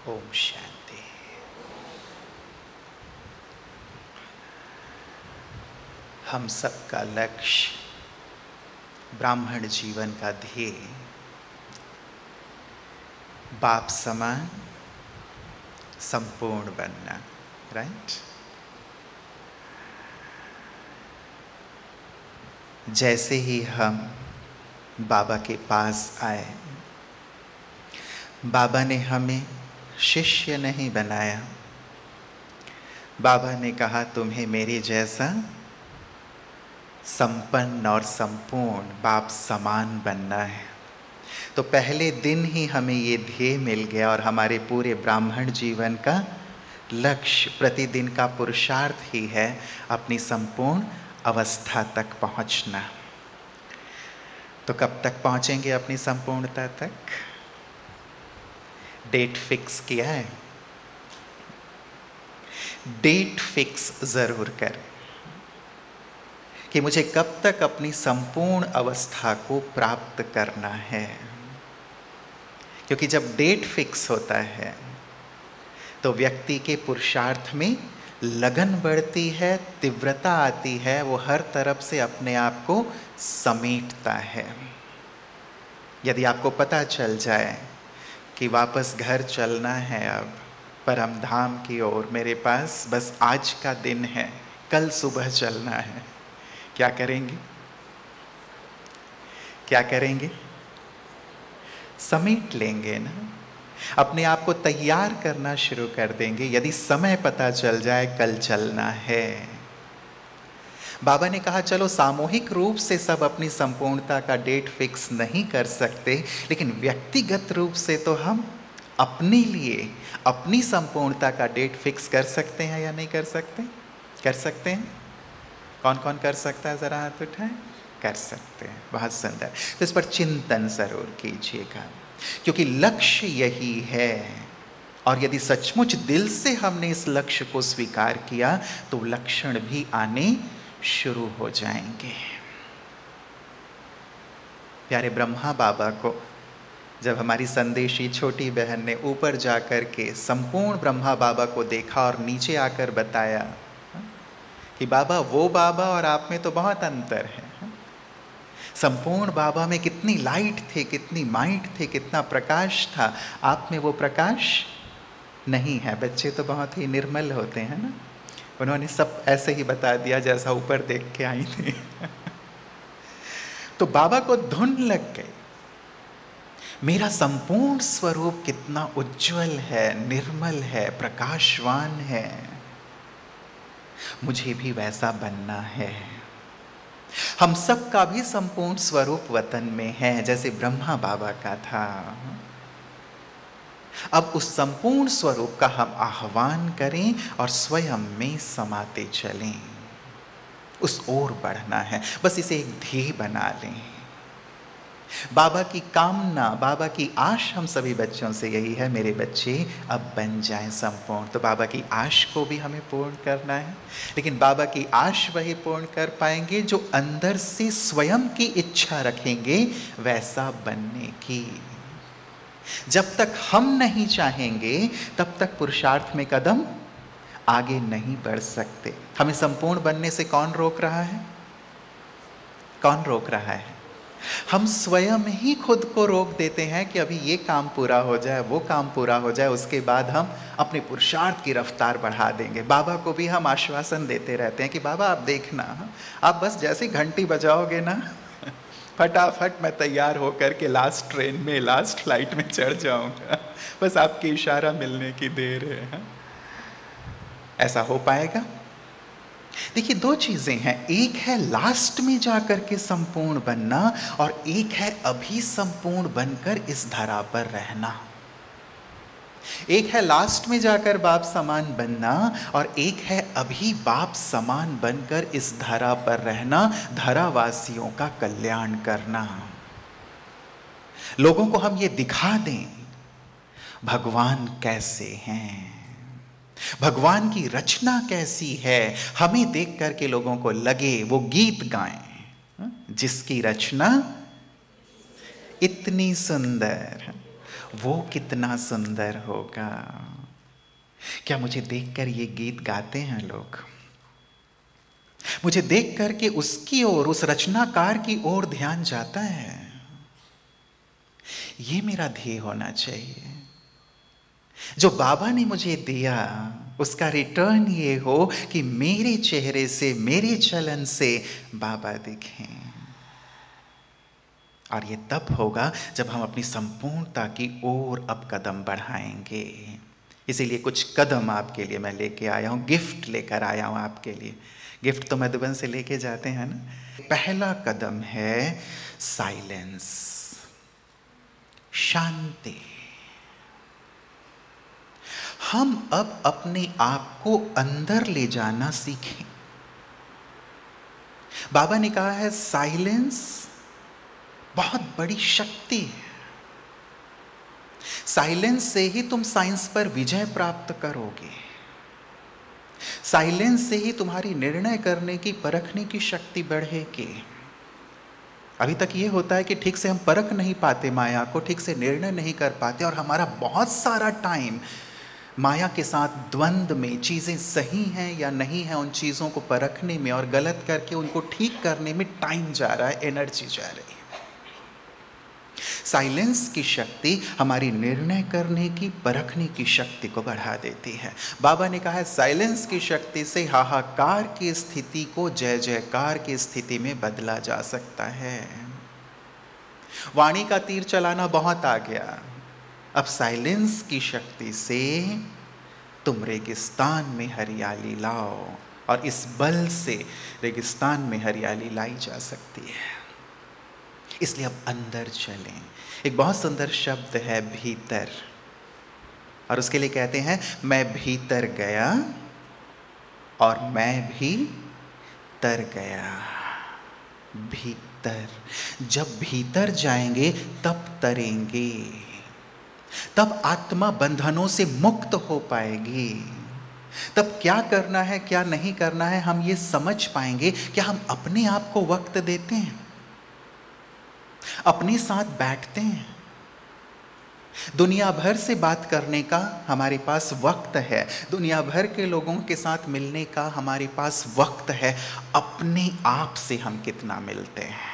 ओम शांति। हम सबका लक्ष्य ब्राह्मण जीवन का ध्येय बाप समान संपूर्ण बनना, राइट? जैसे ही हम बाबा के पास आए, बाबा ने हमें शिष्य नहीं बनाया। बाबा ने कहा तुम्हें मेरे जैसा संपन्न और संपूर्ण बाप समान बनना है। तो पहले दिन ही हमें ये ध्येय मिल गया और हमारे पूरे ब्राह्मण जीवन का लक्ष्य प्रतिदिन का पुरुषार्थ ही है अपनी संपूर्ण अवस्था तक पहुंचना। तो कब तक पहुंचेंगे अपनी संपूर्णता तक? डेट फिक्स किया है? डेट फिक्स जरूर करें कि मुझे कब तक अपनी संपूर्ण अवस्था को प्राप्त करना है, क्योंकि जब डेट फिक्स होता है तो व्यक्ति के पुरुषार्थ में लगन बढ़ती है, तीव्रता आती है, वो हर तरफ से अपने आप को समेटता है। यदि आपको पता चल जाए कि वापस घर चलना है, अब परम धाम की ओर, मेरे पास बस आज का दिन है, कल सुबह चलना है, क्या करेंगे? क्या करेंगे? समेट लेंगे ना, अपने आप को तैयार करना शुरू कर देंगे। यदि समय पता चल जाए कल चलना है, बाबा ने कहा चलो सामूहिक रूप से सब अपनी संपूर्णता का डेट फिक्स नहीं कर सकते, लेकिन व्यक्तिगत रूप से तो हम अपने लिए अपनी संपूर्णता का डेट फिक्स कर सकते हैं या नहीं कर सकते? कर सकते हैं। कौन कौन कर सकता है? जरा हाथ उठाएं। कर सकते हैं, बहुत सुंदर। तो इस पर चिंतन जरूर कीजिएगा, क्योंकि लक्ष्य यही है। और यदि सचमुच दिल से हमने इस लक्ष्य को स्वीकार किया तो लक्षण भी आने शुरू हो जाएंगे। प्यारे ब्रह्मा बाबा को जब हमारी संदेशी छोटी बहन ने ऊपर जाकर के संपूर्ण ब्रह्मा बाबा को देखा और नीचे आकर बताया कि बाबा, वो बाबा और आप में तो बहुत अंतर है। संपूर्ण बाबा में कितनी लाइट थे, कितनी माइट थे, कितना प्रकाश था, आप में वो प्रकाश नहीं है। बच्चे तो बहुत ही निर्मल होते हैं ना, उन्होंने सब ऐसे ही बता दिया जैसा ऊपर देख के आई थी। तो बाबा को धुन लग गई, मेरा संपूर्ण स्वरूप कितना उज्जवल है, निर्मल है, प्रकाशवान है, मुझे भी वैसा बनना है। हम सब का भी संपूर्ण स्वरूप वतन में है, जैसे ब्रह्मा बाबा का था। अब उस संपूर्ण स्वरूप का हम आह्वान करें और स्वयं में समाते चलें, उस ओर बढ़ना है। बस इसे एक ध्येय बना लें। बाबा की कामना, बाबा की आश हम सभी बच्चों से यही है, मेरे बच्चे अब बन जाएं संपूर्ण। तो बाबा की आश को भी हमें पूर्ण करना है, लेकिन बाबा की आश वही पूर्ण कर पाएंगे जो अंदर से स्वयं की इच्छा रखेंगे वैसा बनने की। जब तक हम नहीं चाहेंगे तब तक पुरुषार्थ में कदम आगे नहीं बढ़ सकते। हमें संपूर्ण बनने से कौन रोक रहा है? कौन रोक रहा है? हम स्वयं ही खुद को रोक देते हैं कि अभी ये काम पूरा हो जाए, वो काम पूरा हो जाए, उसके बाद हम अपने पुरुषार्थ की रफ्तार बढ़ा देंगे। बाबा को भी हम आश्वासन देते रहते हैं कि बाबा आप देखना, आप बस जैसी घंटी बजाओगे ना, फटाफट मैं तैयार होकर के लास्ट ट्रेन में, लास्ट फ्लाइट में चढ़ जाऊंगा, बस आपकी इशारा मिलने की देर है। ऐसा हो पाएगा? देखिए, दो चीजें हैं, एक है लास्ट में जाकर के संपूर्ण बनना और एक है अभी संपूर्ण बनकर इस धरा पर रहना। एक है लास्ट में जाकर बाप समान बनना और एक है अभी बाप समान बनकर इस धरा पर रहना, धरावासियों का कल्याण करना। लोगों को हम ये दिखा दें भगवान कैसे हैं, भगवान की रचना कैसी है, हमें देख करके लोगों को लगे वो गीत गाएं, जिसकी रचना इतनी सुंदर, वो कितना सुंदर होगा। क्या मुझे देखकर ये गीत गाते हैं लोग? मुझे देख कर के उसकी ओर, उस रचनाकार की ओर ध्यान जाता है। ये मेरा ध्येय होना चाहिए। जो बाबा ने मुझे दिया उसका रिटर्न ये हो कि मेरे चेहरे से, मेरे चलन से बाबा दिखें। और ये तब होगा जब हम अपनी संपूर्णता की ओर अब कदम बढ़ाएंगे। इसीलिए कुछ कदम आपके लिए मैं लेके आया हूँ, गिफ्ट लेकर आया हूँ आपके लिए। गिफ्ट तो मधुबन से लेके जाते हैं ना। पहला कदम है साइलेंस, शांति। हम अब अपने आप को अंदर ले जाना सीखें। बाबा ने कहा है साइलेंस बहुत बड़ी शक्ति है। साइलेंस से ही तुम साइंस पर विजय प्राप्त करोगे। साइलेंस से ही तुम्हारी निर्णय करने की, परखने की शक्ति बढ़ेगी। अभी तक ये होता है कि ठीक से हम परख नहीं पाते माया को, ठीक से निर्णय नहीं कर पाते, और हमारा बहुत सारा टाइम माया के साथ द्वंद्व में, चीज़ें सही हैं या नहीं हैं उन चीज़ों को परखने में, और गलत करके उनको ठीक करने में टाइम जा रहा है, एनर्जी जा रही है। साइलेंस की शक्ति हमारी निर्णय करने की, परखने की शक्ति को बढ़ा देती है। बाबा ने कहा है साइलेंस की शक्ति से हाहाकार की स्थिति को जय जयकार की स्थिति में बदला जा सकता है। वाणी का तीर चलाना बहुत आ गया, अब साइलेंस की शक्ति से तुम रेगिस्तान में हरियाली लाओ, और इस बल से रेगिस्तान में हरियाली लाई जा सकती है। इसलिए अब अंदर चलें। एक बहुत सुंदर शब्द है भीतर, और उसके लिए कहते हैं मैं भीतर गया और मैं भी तर गया। भीतर, जब भीतर जाएंगे तब तरेंगे, तब आत्मा बंधनों से मुक्त हो पाएगी। तब क्या करना है, क्या नहीं करना है, हम ये समझ पाएंगे। क्या हम अपने आप को वक्त देते हैं, अपने साथ बैठते हैं? दुनिया भर से बात करने का हमारे पास वक्त है, दुनिया भर के लोगों के साथ मिलने का हमारे पास वक्त है। अपने आप से हम कितना मिलते हैं,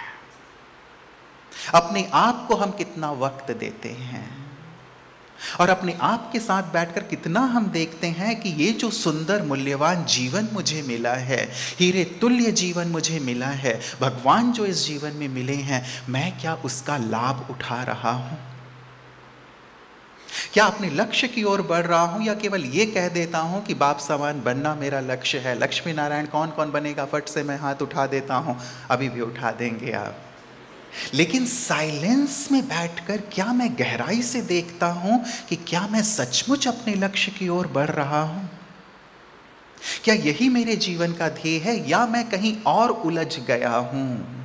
अपने आप को हम कितना वक्त देते हैं, और अपने आप के साथ बैठकर कितना हम देखते हैं कि ये जो सुंदर मूल्यवान जीवन मुझे मिला है, हीरे तुल्य जीवन मुझे मिला है, भगवान जो इस जीवन में मिले हैं, मैं क्या उसका लाभ उठा रहा हूँ? क्या अपने लक्ष्य की ओर बढ़ रहा हूँ, या केवल ये कह देता हूँ कि बाप समान बनना मेरा लक्ष्य है। लक्ष्मी नारायण कौन कौन बनेगा, फट से मैं हाथ उठा देता हूँ, अभी भी उठा देंगे आप। लेकिन साइलेंस में बैठकर क्या मैं गहराई से देखता हूं कि क्या मैं सचमुच अपने लक्ष्य की ओर बढ़ रहा हूं? क्या यही मेरे जीवन का ध्येय है, या मैं कहीं और उलझ गया हूं,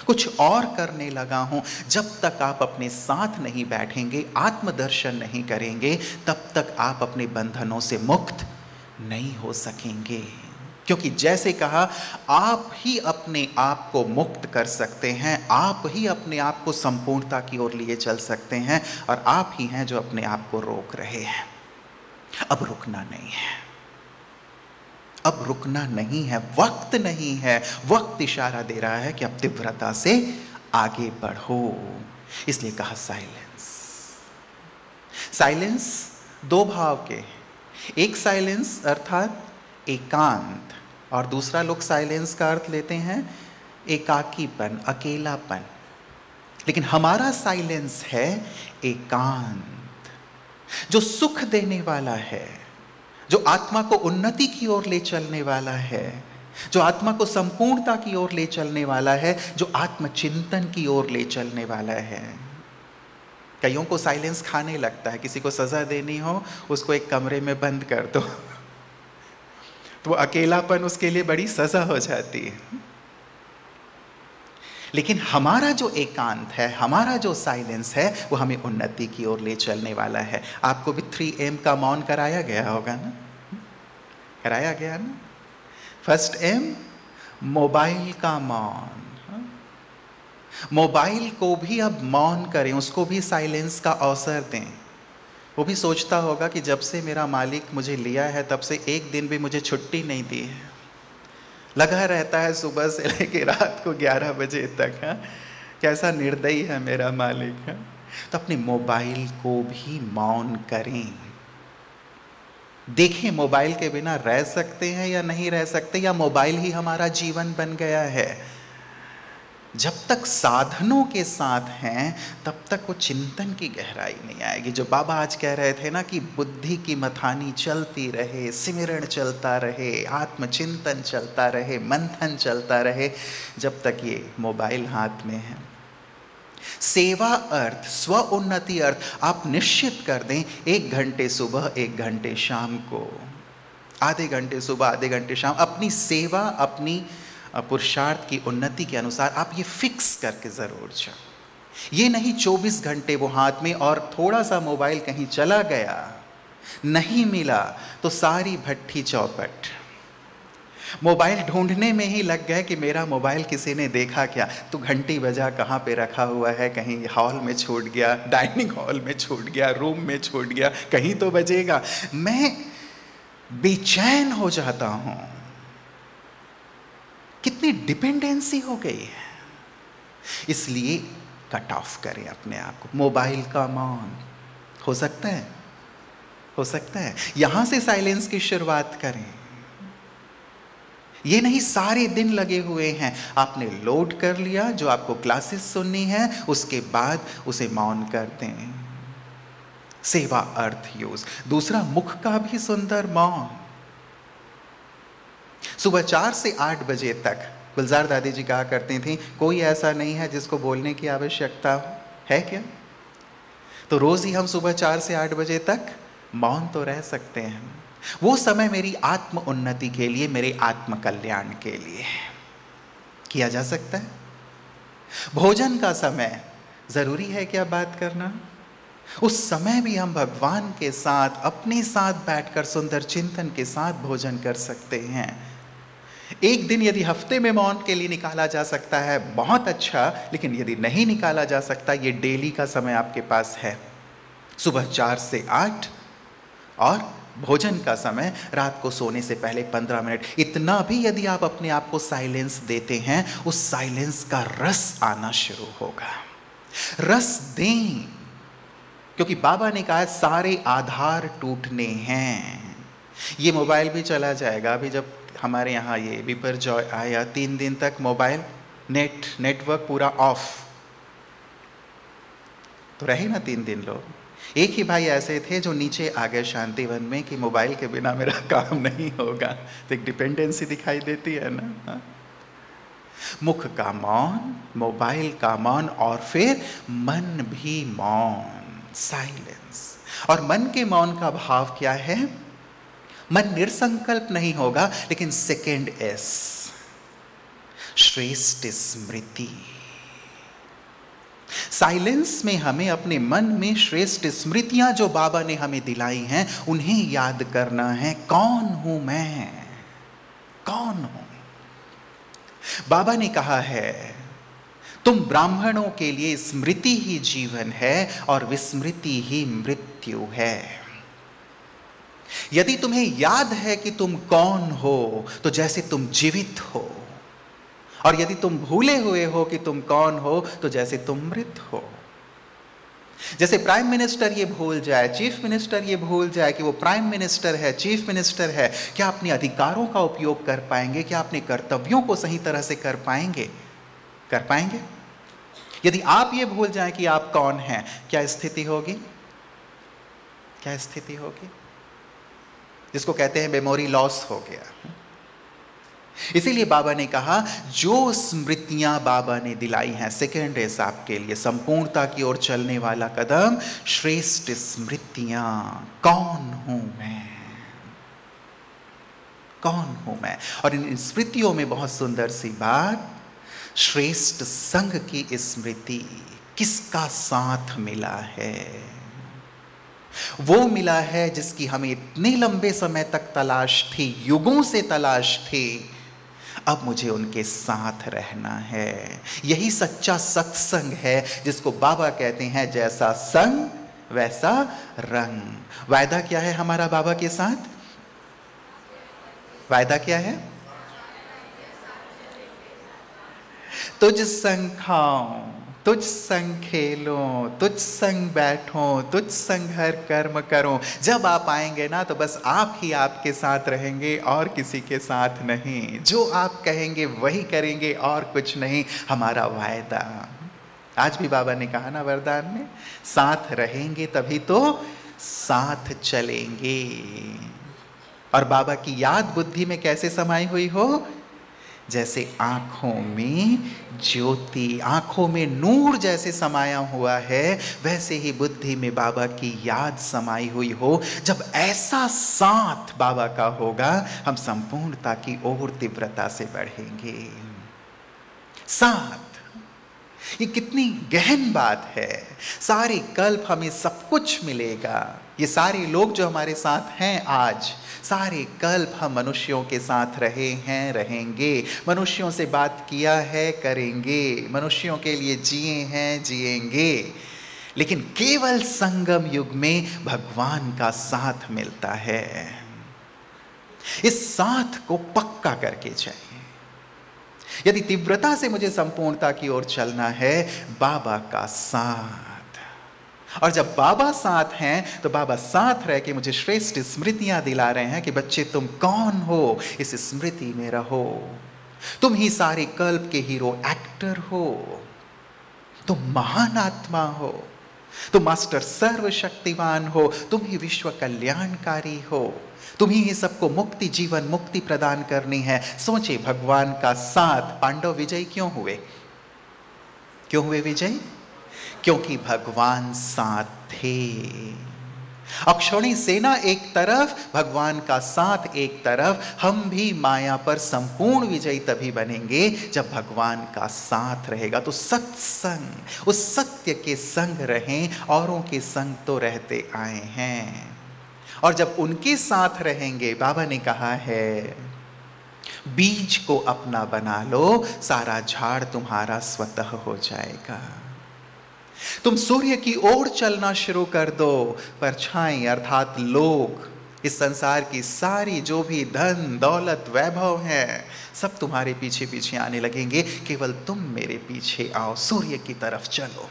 कुछ और करने लगा हूं? जब तक आप अपने साथ नहीं बैठेंगे, आत्मदर्शन नहीं करेंगे, तब तक आप अपने बंधनों से मुक्त नहीं हो सकेंगे। क्योंकि जैसे कहा, आप ही अपने आप को मुक्त कर सकते हैं, आप ही अपने आप को संपूर्णता की ओर लिए चल सकते हैं, और आप ही हैं जो अपने आप को रोक रहे हैं। अब रुकना नहीं है, अब रुकना नहीं है, वक्त नहीं है। वक्त इशारा दे रहा है कि अब तीव्रता से आगे बढ़ो। इसलिए कहा साइलेंस। साइलेंस दो भाव के, एक साइलेंस अर्थात एकांत, और दूसरा लोग साइलेंस का अर्थ लेते हैं एकाकीपन, अकेलापन। लेकिन हमारा साइलेंस है एकांत, जो सुख देने वाला है, जो आत्मा को उन्नति की ओर ले चलने वाला है, जो आत्मा को संपूर्णता की ओर ले चलने वाला है, जो आत्मचिंतन की ओर ले चलने वाला है। कईयों को साइलेंस खाने लगता है, किसी को सजा देनी हो उसको एक कमरे में बंद कर दो, तो अकेलापन उसके लिए बड़ी सजा हो जाती है। लेकिन हमारा जो एकांत है, हमारा जो साइलेंस है, वो हमें उन्नति की ओर ले चलने वाला है। आपको भी 3M का मौन कराया गया होगा ना, कराया गया ना। फर्स्ट M मोबाइल का मौन, मोबाइल को भी अब मौन करें, उसको भी साइलेंस का अवसर दें। वो भी सोचता होगा कि जब से मेरा मालिक मुझे लिया है तब से एक दिन भी मुझे छुट्टी नहीं दी है, लगा रहता है सुबह से लेकर रात को 11 बजे तक। है कैसा निर्दयी है मेरा मालिक है। तो अपने मोबाइल को भी मौन करें। देखें मोबाइल के बिना रह सकते हैं या नहीं रह सकते, या मोबाइल ही हमारा जीवन बन गया है। जब तक साधनों के साथ हैं तब तक वो चिंतन की गहराई नहीं आएगी। जो बाबा आज कह रहे थे ना कि बुद्धि की मथानी चलती रहे, सिमरण चलता रहे, आत्मचिंतन चलता रहे, मंथन चलता रहे, जब तक ये मोबाइल हाथ में है। सेवा अर्थ, स्व उन्नति अर्थ आप निश्चित कर दें, 1 घंटे सुबह 1 घंटे शाम को, आधे घंटे सुबह आधे घंटे शाम, अपनी सेवा, अपनी पुरुषार्थ की उन्नति के अनुसार आप ये फिक्स करके ज़रूर जाओ। ये नहीं 24 घंटे वो हाथ में और थोड़ा सा मोबाइल कहीं चला गया, नहीं मिला तो सारी भट्ठी चौपट। मोबाइल ढूंढने में ही लग गए कि मेरा मोबाइल किसी ने देखा क्या, तो घंटी बजा कहाँ पे रखा हुआ है, कहीं हॉल में छूट गया, डाइनिंग हॉल में छूट गया, रूम में छूट गया, कहीं तो बजेगा। मैं बेचैन हो जाता हूँ। कितनी डिपेंडेंसी हो गई है। इसलिए कट ऑफ करें अपने आप को। मोबाइल का मौन हो सकता है, हो सकता है यहां से साइलेंस की शुरुआत करें। ये नहीं सारे दिन लगे हुए हैं, आपने लोड कर लिया जो आपको क्लासेस सुननी है, उसके बाद उसे मौन कर दें। सेवा अर्थ यूज। दूसरा, मुख का भी सुंदर मौन। सुबह 4 से 8 बजे तक गुलजार दादी जी कहा करती थी, कोई ऐसा नहीं है जिसको बोलने की आवश्यकता है क्या? तो रोज ही हम सुबह 4 से 8 बजे तक मौन तो रह सकते हैं। वो समय मेरी आत्म उन्नति के लिए, मेरे आत्म कल्याण के लिए किया जा सकता है। भोजन का समय जरूरी है क्या बात करना? उस समय भी हम भगवान के साथ, अपने साथ बैठकर सुंदर चिंतन के साथ भोजन कर सकते हैं। एक दिन यदि हफ्ते में मौन के लिए निकाला जा सकता है, बहुत अच्छा, लेकिन यदि नहीं निकाला जा सकता, ये डेली का समय आपके पास है, सुबह 4 से 8, और भोजन का समय रात को सोने से पहले 15 मिनट। इतना भी यदि आप अपने आप को साइलेंस देते हैं, उस साइलेंस का रस आना शुरू होगा। रस दें, क्योंकि बाबा ने कहा सारे आधार टूटने हैं। ये मोबाइल भी चला जाएगा। अभी जब हमारे यहाँ ये बिपरजॉय आया, 3 दिन तक मोबाइल नेटवर्क पूरा ऑफ, तो रहे ना 3 दिन लोग। एक ही भाई ऐसे थे जो नीचे आ गए शांतिवन में कि मोबाइल के बिना मेरा काम नहीं होगा। तो एक डिपेंडेंसी दिखाई देती है ना। हाँ? मुख का मौन, मोबाइल का मौन, और फिर मन भी मौन, साइलेंस। और मन के मौन का भाव क्या है? मन निर्संकल्प नहीं होगा, लेकिन सेकेंड एस, श्रेष्ठ स्मृति। साइलेंस में हमें अपने मन में श्रेष्ठ स्मृतियां जो बाबा ने हमें दिलाई हैं, उन्हें याद करना है। कौन हूं मैं, कौन हूं? बाबा ने कहा है, तुम ब्राह्मणों के लिए स्मृति ही जीवन है और विस्मृति ही मृत्यु है। यदि तुम्हें याद है कि तुम कौन हो, तो जैसे तुम जीवित हो, और यदि तुम भूले हुए हो कि तुम कौन हो, तो जैसे तुम मृत हो। जैसे प्राइम मिनिस्टर ये भूल जाए, चीफ मिनिस्टर ये भूल जाए कि वो प्राइम मिनिस्टर है, चीफ मिनिस्टर है, क्या अपने अधिकारों का उपयोग कर पाएंगे? क्या अपने कर्तव्यों को सही तरह से कर पाएंगे? कर पाएंगे? यदि आप ये भूल जाएं कि आप कौन हैं, क्या स्थिति होगी? क्या स्थिति होगी? जिसको कहते हैं मेमोरी लॉस हो गया। इसीलिए बाबा ने कहा, जो स्मृतियां बाबा ने दिलाई हैं, सेकेंड एस आपके लिए संपूर्णता की ओर चलने वाला कदम, श्रेष्ठ स्मृतियां। कौन हूं मैं, कौन हूं मैं? और इन स्मृतियों में बहुत सुंदर सी बात, श्रेष्ठ संग की स्मृति। किसका साथ मिला है? वो मिला है जिसकी हमें इतने लंबे समय तक तलाश थी, युगों से तलाश थी। अब मुझे उनके साथ रहना है। यही सच्चा सत्संग है जिसको बाबा कहते हैं जैसा संग वैसा रंग। वायदा क्या है हमारा बाबा के साथ? वायदा क्या है? तुझ संग खाऊं, तुझ संग खेलूं, तुझ संग बैठूं, तुझ संग हर कर्म करूं। जब आप आएंगे ना तो बस आप ही आपके साथ रहेंगे और किसी के साथ नहीं। जो आप कहेंगे वही करेंगे और कुछ नहीं, हमारा वायदा। आज भी बाबा ने कहा ना वरदान में, साथ रहेंगे तभी तो साथ चलेंगे। और बाबा की याद बुद्धि में कैसे समाई हुई हो? जैसे आंखों में ज्योति, आंखों में नूर जैसे समाया हुआ है, वैसे ही बुद्धि में बाबा की याद समाई हुई हो। जब ऐसा साथ बाबा का होगा, हम संपूर्णता की ओर तीव्रता से बढ़ेंगे। साथ, ये कितनी गहन बात है। सारे कल्प हमें सब कुछ मिलेगा। ये सारे लोग जो हमारे साथ हैं आज, सारे कल्प हम मनुष्यों के साथ रहे हैं, रहेंगे। मनुष्यों से बात किया है, करेंगे। मनुष्यों के लिए जिए हैं, जिएंगे। लेकिन केवल संगम युग में भगवान का साथ मिलता है। इस साथ को पक्का करके चाहिए। यदि तीव्रता से मुझे संपूर्णता की ओर चलना है, बाबा का साथ। और जब बाबा साथ हैं तो बाबा साथ रह के मुझे श्रेष्ठ स्मृतियां दिला रहे हैं कि बच्चे तुम कौन हो, इस स्मृति में रहो। तुम ही सारे कल्प के हीरो एक्टर हो। तुम महान आत्मा हो। तुम मास्टर सर्वशक्तिमान हो। तुम ही विश्व कल्याणकारी हो। तुम ही सबको मुक्ति, जीवन मुक्ति प्रदान करनी है। सोचे, भगवान का साथ। पांडव विजयी क्यों हुए? क्यों हुए विजयी? क्योंकि भगवान साथ थे। अक्षौणी सेना एक तरफ, भगवान का साथ एक तरफ। हम भी माया पर संपूर्ण विजयी तभी बनेंगे जब भगवान का साथ रहेगा। तो सत्संग, उस सत्य के संग रहें। औरों के संग तो रहते आए हैं, और जब उनके साथ रहेंगे, बाबा ने कहा है बीज को अपना बना लो, सारा झाड़ तुम्हारा स्वतः हो जाएगा। तुम सूर्य की ओर चलना शुरू कर दो, परछाई अर्थात लोग, इस संसार की सारी जो भी धन दौलत वैभव है, सब तुम्हारे पीछे पीछे आने लगेंगे। केवल तुम मेरे पीछे आओ, सूर्य की तरफ चलो।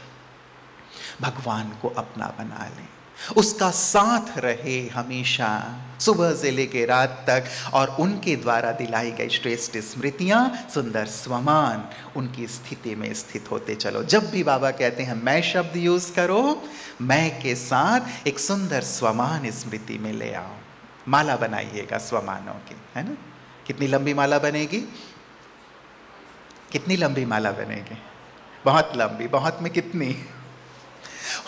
भगवान को अपना बना लें, उसका साथ रहे हमेशा, सुबह से लेकर रात तक। और उनके द्वारा दिलाई गई श्रेष्ठ स्मृतियां, सुंदर स्वमान, उनकी स्थिति में स्थित होते चलो। जब भी बाबा कहते हैं मैं शब्द यूज करो, मैं के साथ एक सुंदर स्वमान स्मृति में ले आओ। माला बनाइएगा स्वमानों की, है ना? कितनी लंबी माला बनेगी? कितनी लंबी माला बनेगी? बहुत लंबी। बहुत में कितनी?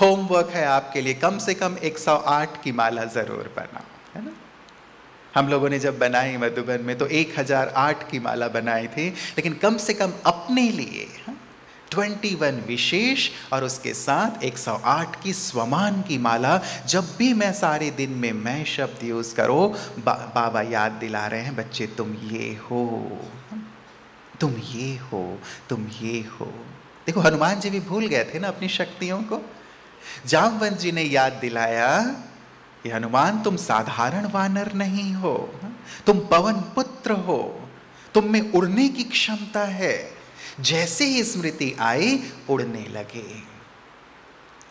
होमवर्क है आपके लिए, कम से कम 108 की माला जरूर बनाओ, है ना? हम लोगों ने जब बनाई मधुबन में तो 1008 की माला बनाई थी, लेकिन कम से कम अपने लिए 21 विशेष और उसके साथ 108 की स्वमान की माला। जब भी मैं सारे दिन में मैं शब्द यूज करो, बाबा याद दिला रहे हैं बच्चे तुम ये हो, तुम ये हो, तुम ये हो। देखो हनुमान जी भी भूल गए थे ना अपनी शक्तियों को। जामवंत जी ने याद दिलाया कि हनुमान तुम साधारण वानर नहीं हो, तुम पवन पुत्र हो, तुम में उड़ने की क्षमता है। जैसे ही स्मृति आई उड़ने लगे।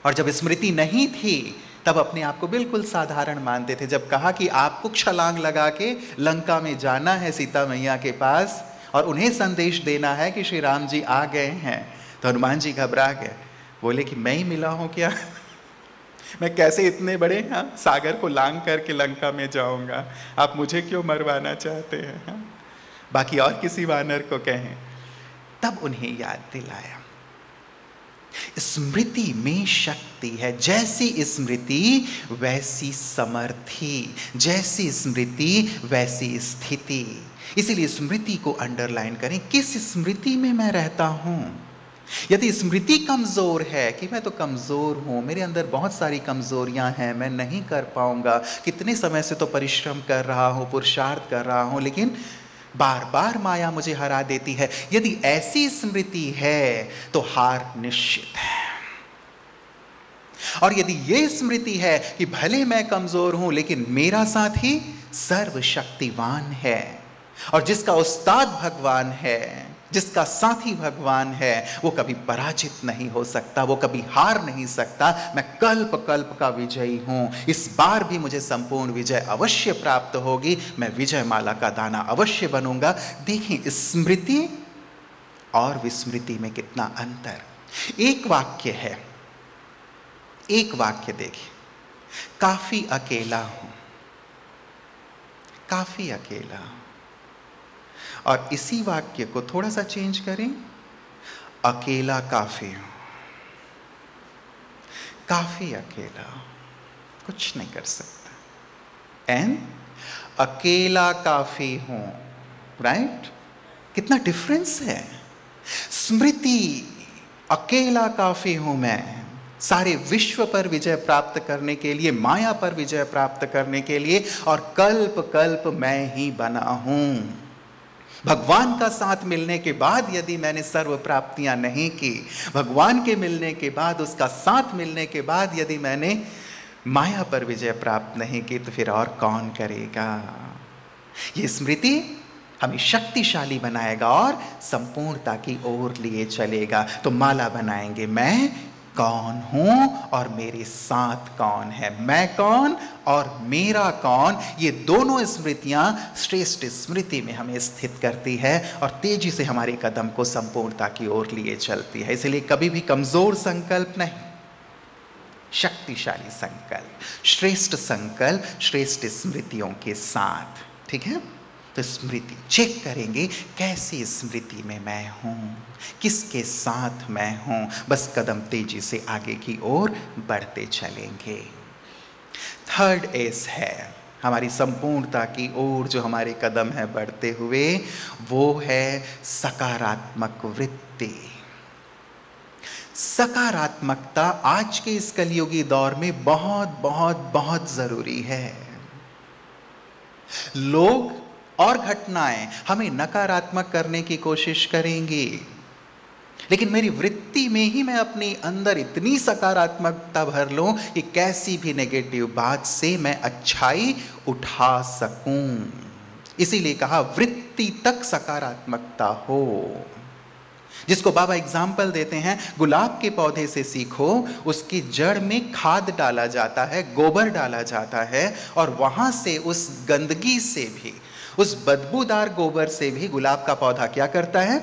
और जब स्मृति नहीं थी तब अपने आप को बिल्कुल साधारण मानते थे। जब कहा कि आपको छलांग लगा के लंका में जाना है सीता मैया के पास और उन्हें संदेश देना है कि श्री राम जी आ गए हैं, तो हनुमान जी घबरा गए। बोले कि मैं ही मिला हूं क्या? मैं कैसे इतने बड़े सागर को लांग करके लंका में जाऊंगा? आप मुझे क्यों मरवाना चाहते हैं? बाकी और किसी वानर को कहें। तब उन्हें याद दिलाया स्मृति में शक्ति है। जैसी स्मृति वैसी समर्थी, जैसी स्मृति वैसी स्थिति। इसीलिए स्मृति को अंडरलाइन करें। किस स्मृति में मैं रहता हूं? यदि स्मृति कमजोर है कि मैं तो कमजोर हूं, मेरे अंदर बहुत सारी कमजोरियां हैं, मैं नहीं कर पाऊंगा, कितने समय से तो परिश्रम कर रहा हूं, पुरुषार्थ कर रहा हूं, लेकिन बार बार माया मुझे हरा देती है। यदि ऐसी स्मृति है तो हार निश्चित है। और यदि यह स्मृति है कि भले मैं कमजोर हूं लेकिन मेरा साथी सर्वशक्तिवान है, और जिसका उस्ताद भगवान है, जिसका साथी भगवान है, वो कभी पराजित नहीं हो सकता, वो कभी हार नहीं सकता। मैं कल्प कल्प का विजयी हूं, इस बार भी मुझे संपूर्ण विजय अवश्य प्राप्त होगी, मैं विजय माला का दाना अवश्य बनूंगा। देखिए स्मृति और विस्मृति में कितना अंतर। एक वाक्य है, एक वाक्य देखिए, काफी अकेला हूं, काफी अकेला हूं। और इसी वाक्य को थोड़ा सा चेंज करें, अकेला काफी हूं, काफी अकेला हूं, कुछ नहीं कर सकता। एंड अकेला काफी हूं, राइट? कितना डिफरेंस है। स्मृति, अकेला काफी हूं मैं सारे विश्व पर विजय प्राप्त करने के लिए, माया पर विजय प्राप्त करने के लिए, और कल्प कल्प मैं ही बना हूं। भगवान का साथ मिलने के बाद यदि मैंने सर्व प्राप्तियां नहीं की, भगवान के मिलने के बाद, उसका साथ मिलने के बाद यदि मैंने माया पर विजय प्राप्त नहीं की, तो फिर और कौन करेगा। ये स्मृति हमें शक्तिशाली बनाएगा और संपूर्णता की ओर लिए चलेगा। तो माला बनाएंगे, मैं कौन हूं और मेरे साथ कौन है, मैं कौन और मेरा कौन। ये दोनों स्मृतियां श्रेष्ठ स्मृति में हमें स्थित करती है और तेजी से हमारे कदम को संपूर्णता की ओर लिए चलती है। इसलिए कभी भी कमजोर संकल्प नहीं, शक्तिशाली संकल्प, श्रेष्ठ संकल्प, श्रेष्ठ स्मृतियों के साथ। ठीक है, तो स्मृति चेक करेंगे, कैसी स्मृति में मैं हूं, किसके साथ मैं हूं। बस कदम तेजी से आगे की ओर बढ़ते चलेंगे। थर्ड एस है हमारी संपूर्णता की ओर, जो हमारे कदम है बढ़ते हुए, वो है सकारात्मक वृत्ति। सकारात्मकता आज के इस कलियुगी दौर में बहुत बहुत बहुत जरूरी है। लोग और घटनाएं हमें नकारात्मक करने की कोशिश करेंगी, लेकिन मेरी वृत्ति में ही मैं अपने अंदर इतनी सकारात्मकता भर लूं कि कैसी भी नेगेटिव बात से मैं अच्छाई उठा सकूं। इसीलिए कहा वृत्ति तक सकारात्मकता हो। जिसको बाबा एग्जाम्पल देते हैं, गुलाब के पौधे से सीखो, उसकी जड़ में खाद डाला जाता है, गोबर डाला जाता है, और वहां से उस गंदगी से भी, उस बदबूदार गोबर से भी गुलाब का पौधा क्या करता है,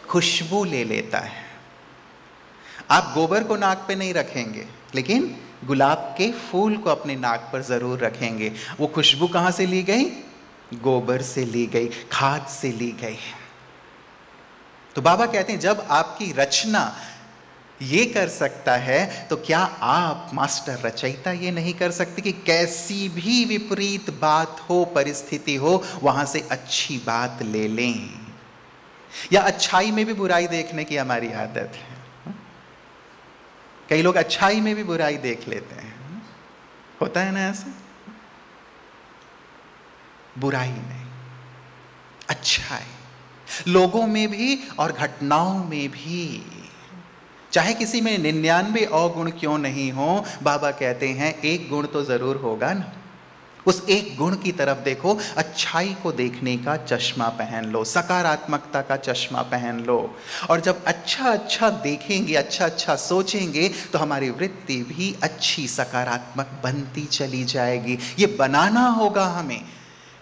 खुशबू ले लेता है। आप गोबर को नाक पे नहीं रखेंगे, लेकिन गुलाब के फूल को अपने नाक पर जरूर रखेंगे। वो खुशबू कहां से ली गई, गोबर से ली गई, खाद से ली गई। तो बाबा कहते हैं जब आपकी रचना ये कर सकता है, तो क्या आप मास्टर रचयिता ये नहीं कर सकते कि कैसी भी विपरीत बात हो, परिस्थिति हो, वहां से अच्छी बात ले लें। या अच्छाई में भी बुराई देखने की हमारी आदत है। कई लोग अच्छाई में भी बुराई देख लेते हैं, होता है ना ऐसा। बुराई नहीं, अच्छाई लोगों में भी और घटनाओं में भी। चाहे किसी में 99 अवगुण क्यों नहीं हो, बाबा कहते हैं एक गुण तो जरूर होगा ना। उस एक गुण की तरफ देखो, अच्छाई को देखने का चश्मा पहन लो, सकारात्मकता का चश्मा पहन लो। और जब अच्छा अच्छा देखेंगे, अच्छा अच्छा सोचेंगे, तो हमारी वृत्ति भी अच्छी सकारात्मक बनती चली जाएगी। ये बनाना होगा हमें,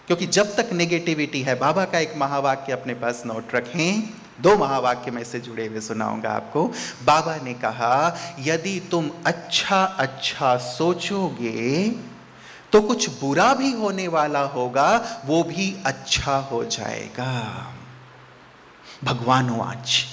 क्योंकि जब तक नेगेटिविटी है, बाबा का एक महावाक्य अपने पास नोट रखें, 2 महावाक्य में से जुड़े हुए सुनाऊंगा आपको। बाबा ने कहा, यदि तुम अच्छा अच्छा सोचोगे तो कुछ बुरा भी होने वाला होगा, वो भी अच्छा हो जाएगा। भगवानुवाच।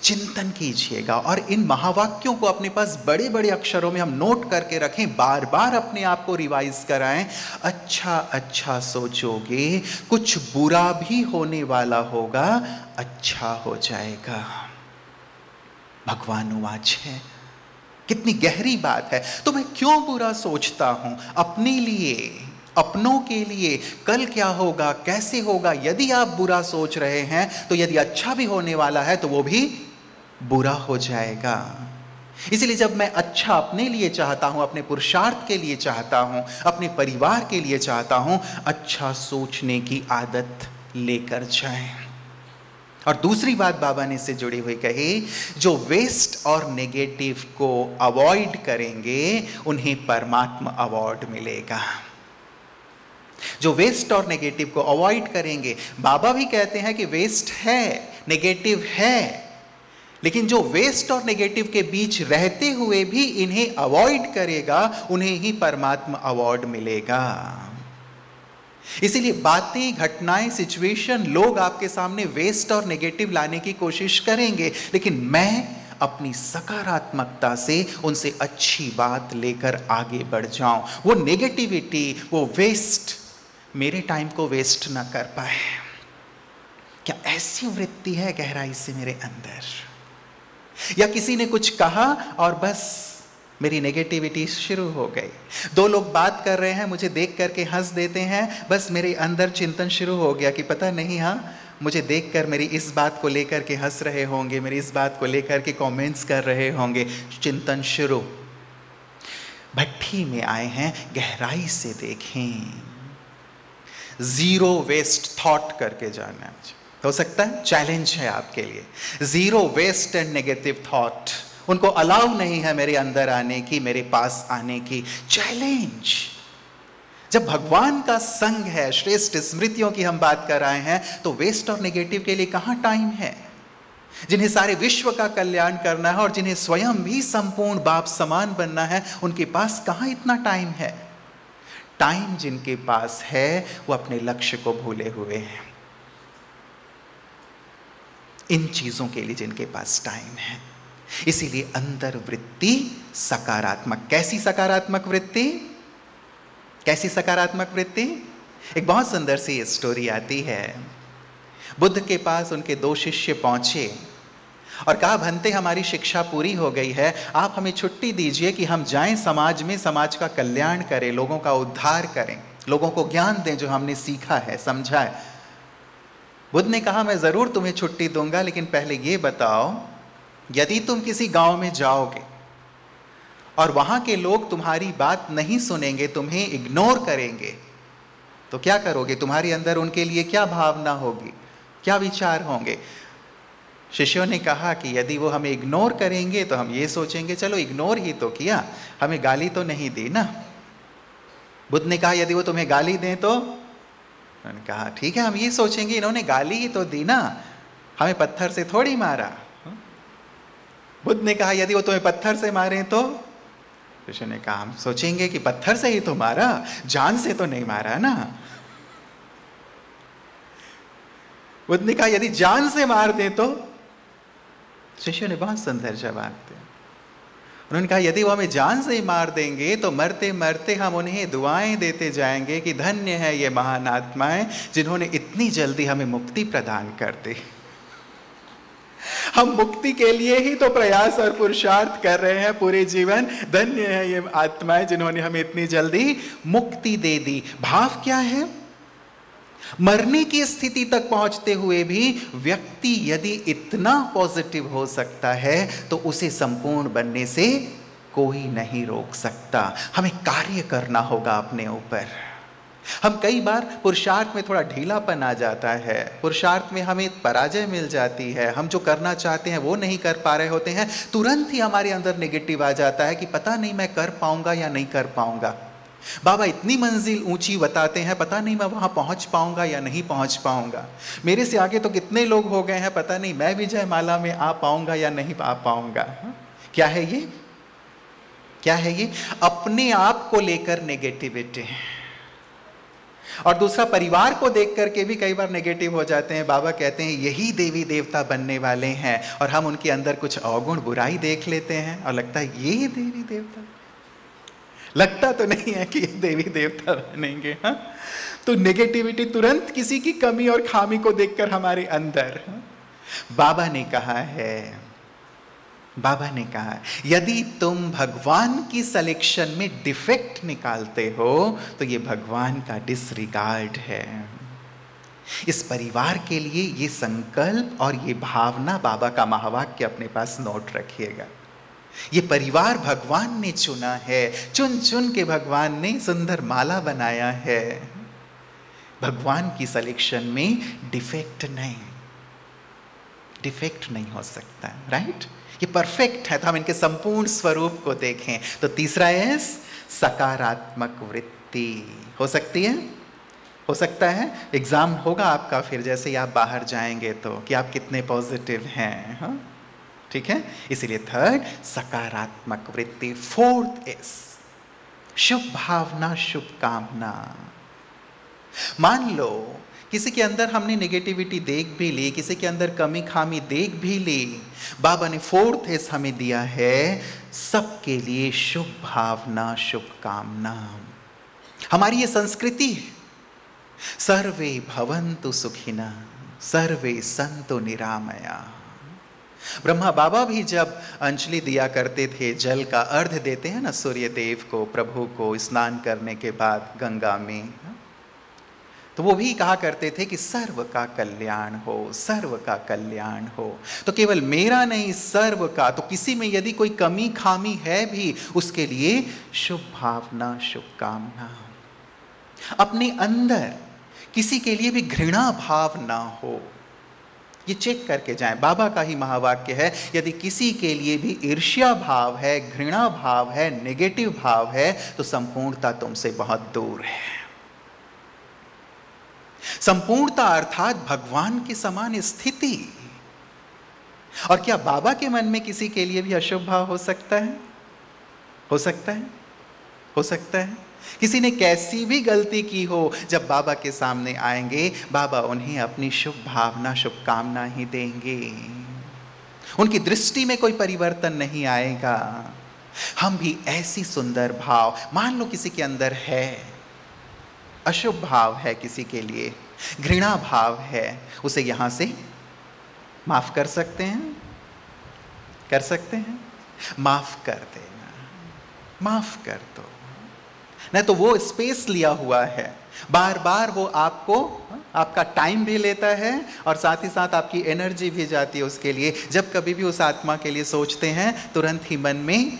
चिंतन कीजिएगा और इन महावाक्यों को अपने पास बड़े बड़े अक्षरों में हम नोट करके रखें, बार बार अपने आप को रिवाइज कराएं। अच्छा अच्छा सोचोगे, कुछ बुरा भी होने वाला होगा, अच्छा हो जाएगा। भगवानुवाच है। कितनी गहरी बात है। तो मैं क्यों बुरा सोचता हूं अपने लिए, अपनों के लिए कल क्या होगा, कैसे होगा, यदि आप बुरा सोच रहे हैं तो यदि अच्छा भी होने वाला है तो वो भी बुरा हो जाएगा। इसलिए जब मैं अच्छा अपने लिए चाहता हूं, अपने पुरुषार्थ के लिए चाहता हूं, अपने परिवार के लिए चाहता हूं, अच्छा सोचने की आदत लेकर जाएं। और दूसरी बात बाबा ने इससे जुड़ी हुई कही, जो वेस्ट और नेगेटिव को अवॉइड करेंगे उन्हें परमात्मा अवार्ड मिलेगा। जो वेस्ट और नेगेटिव को अवॉइड करेंगे, बाबा भी कहते हैं कि वेस्ट है, नेगेटिव है, लेकिन जो वेस्ट और नेगेटिव के बीच रहते हुए भी इन्हें अवॉइड करेगा उन्हें ही परमात्मा अवार्ड मिलेगा। इसीलिए बातें, घटनाएं, सिचुएशन, लोग आपके सामने वेस्ट और नेगेटिव लाने की कोशिश करेंगे, लेकिन मैं अपनी सकारात्मकता से उनसे अच्छी बात लेकर आगे बढ़ जाऊं। वो नेगेटिविटी, वो वेस्ट मेरे टाइम को वेस्ट ना कर पाए। क्या ऐसी वृत्ति है गहराई से मेरे अंदर? या किसी ने कुछ कहा और बस मेरी नेगेटिविटी शुरू हो गई। दो लोग बात कर रहे हैं, मुझे देख करके हंस देते हैं, बस मेरे अंदर चिंतन शुरू हो गया कि पता नहीं, हाँ मुझे देखकर मेरी इस बात को लेकर के हंस रहे होंगे, मेरी इस बात को लेकर के कमेंट्स कर रहे होंगे, चिंतन शुरू। भट्ठी में आए हैं, गहराई से देखें, जीरो वेस्ट थॉट करके जाना है। हो सकता है चैलेंज है आपके लिए, zero waste and negative thought, उनको अलाउ नहीं है मेरे अंदर आने की, मेरे पास आने की। चैलेंज। जब भगवान का संग है, श्रेष्ठ स्मृतियों की हम बात कर रहे हैं, तो वेस्ट और नेगेटिव के लिए कहां टाइम है? जिन्हें सारे विश्व का कल्याण करना है और जिन्हें स्वयं भी संपूर्ण बाप समान बनना है, उनके पास कहां इतना टाइम है? टाइम जिनके पास है वो अपने लक्ष्य को भूले हुए हैं। इन चीजों के लिए जिनके पास टाइम है, इसीलिए अंदर वृत्ति सकारात्मक। कैसी सकारात्मक वृत्ति? कैसी सकारात्मक वृत्ति? एक बहुत सुंदर सी स्टोरी आती है। बुद्ध के पास उनके दो शिष्य पहुंचे और कहा, भंते हमारी शिक्षा पूरी हो गई है, आप हमें छुट्टी दीजिए कि हम जाएं समाज में, समाज का कल्याण करें, लोगों का उद्धार करें, लोगों को ज्ञान दें जो हमने सीखा है, समझा है। बुद्ध ने कहा, मैं जरूर तुम्हें छुट्टी दूंगा, लेकिन पहले ये बताओ, यदि तुम किसी गांव में जाओगे और वहां के लोग तुम्हारी बात नहीं सुनेंगे, तुम्हें इग्नोर करेंगे, तो क्या करोगे? तुम्हारे अंदर उनके लिए क्या भावना होगी, क्या विचार होंगे? शिष्यों ने कहा कि यदि वो हमें इग्नोर करेंगे तो हम ये सोचेंगे, चलो इग्नोर ही तो किया, हमें गाली तो नहीं दी ना। बुद्ध ने कहा, यदि वो तुम्हें गाली दें तो? उन्होंने कहा, ठीक है, हम ये सोचेंगे इन्होंने गाली ही तो दी ना, हमें पत्थर से थोड़ी मारा। बुद्ध ने कहा, यदि वो तुम्हें पत्थर से मारें तो? शिष्य ने कहा, हम सोचेंगे कि पत्थर से ही तो मारा, जान से तो नहीं मारा ना। बुद्ध ने कहा, यदि जान से मार दे तो? शिष्य ने बहुत सुंदर जवाब दिया। उन्होंने कहा, यदि वो हमें जान से ही मार देंगे तो मरते मरते हम उन्हें दुआएं देते जाएंगे कि धन्य है ये महान आत्माएं जिन्होंने इतनी जल्दी हमें मुक्ति प्रदान कर दी। हम मुक्ति के लिए ही तो प्रयास और पुरुषार्थ कर रहे हैं पूरे जीवन। धन्य है ये आत्माएं जिन्होंने हमें इतनी जल्दी मुक्ति दे दी। भाव क्या है? मरने की स्थिति तक पहुंचते हुए भी व्यक्ति यदि इतना पॉजिटिव हो सकता है तो उसे संपूर्ण बनने से कोई नहीं रोक सकता। हमें कार्य करना होगा अपने ऊपर। हम कई बार पुरुषार्थ में थोड़ा ढीलापन आ जाता है, पुरुषार्थ में हमें पराजय मिल जाती है, हम जो करना चाहते हैं वो नहीं कर पा रहे होते हैं, तुरंत ही हमारे अंदर नेगेटिव आ जाता है कि पता नहीं मैं कर पाऊंगा या नहीं कर पाऊंगा। बाबा इतनी मंजिल ऊंची बताते हैं, पता नहीं मैं वहां पहुंच पाऊंगा या नहीं पहुंच पाऊंगा। मेरे से आगे तो कितने लोग हो गए हैं, पता नहीं मैं विजय माला में आ पाऊंगा या नहीं आ पाऊंगा। क्या है ये? क्या है ये? अपने आप को लेकर नेगेटिविटी। और दूसरा, परिवार को देख करके भी कई बार नेगेटिव हो जाते हैं। बाबा कहते हैं यही देवी देवता बनने वाले हैं और हम उनके अंदर कुछ अवगुण बुराई देख लेते हैं और लगता है ये देवी देवता। लगता तो नहीं है कि ये देवी देवता बनेंगे। हाँ, तो नेगेटिविटी तुरंत किसी की कमी और खामी को देखकर हमारे अंदर। बाबा ने कहा है बाबा ने कहा, यदि तुम भगवान की सिलेक्शन में डिफेक्ट निकालते हो तो ये भगवान का डिसरिगार्ड है। इस परिवार के लिए ये संकल्प और ये भावना, बाबा का महावाक्य अपने पास नोट रखिएगा। ये परिवार भगवान ने चुना है, चुन चुन के भगवान ने सुंदर माला बनाया है। भगवान की सिलेक्शन में डिफेक्ट नहीं हो सकता, राइट? ये परफेक्ट है, तो हम इनके संपूर्ण स्वरूप को देखें। तो तीसरा एस, सकारात्मक वृत्ति हो सकती है, हो सकता है। एग्जाम होगा आपका फिर जैसे ही आप बाहर जाएंगे तो, कि आप कितने पॉजिटिव हैं, हाँ? ठीक है, इसीलिए थर्ड सकारात्मक वृत्ति। फोर्थ एस, शुभ भावना, शुभ कामना। मान लो किसी के अंदर हमने नेगेटिविटी देख भी ली, किसी के अंदर कमी खामी देख भी ली, बाबा ने फोर्थ एस हमें दिया है, सबके लिए शुभ भावना, शुभ कामना। हमारी ये संस्कृति है, सर्वे भवन्तु सुखिनः, सर्वे सन्तु निरामया। ब्रह्मा बाबा भी जब अंजलि दिया करते थे, जल का अर्घ देते हैं ना सूर्य देव को, प्रभु को स्नान करने के बाद गंगा में, तो वो भी कहा करते थे कि सर्व का कल्याण हो, सर्व का कल्याण हो। तो केवल मेरा नहीं, सर्व का। तो किसी में यदि कोई कमी खामी है भी, उसके लिए शुभ भावना, शुभ कामना। अपने अंदर किसी के लिए भी घृणा भाव ना हो, ये चेक करके जाएं। बाबा का ही महावाक्य है, यदि किसी के लिए भी ईर्ष्या भाव है, घृणा भाव है, नेगेटिव भाव है, तो संपूर्णता तुमसे बहुत दूर है। संपूर्णता अर्थात भगवान के समान स्थिति। और क्या बाबा के मन में किसी के लिए भी अशुभ भाव हो सकता है? हो सकता है, हो सकता है। किसी ने कैसी भी गलती की हो, जब बाबा के सामने आएंगे, बाबा उन्हें अपनी शुभ भावना, शुभ कामना ही देंगे। उनकी दृष्टि में कोई परिवर्तन नहीं आएगा। हम भी ऐसी सुंदर भाव, मान लो किसी के अंदर है अशुभ भाव है, किसी के लिए घृणा भाव है, उसे यहां से माफ कर सकते हैं, कर सकते हैं, माफ कर देना, माफ कर दो। नहीं तो वो स्पेस लिया हुआ है, बार बार वो आपको, आपका टाइम भी लेता है और साथ ही साथ आपकी एनर्जी भी जाती है उसके लिए। जब कभी भी उस आत्मा के लिए सोचते हैं, तुरंत ही मन में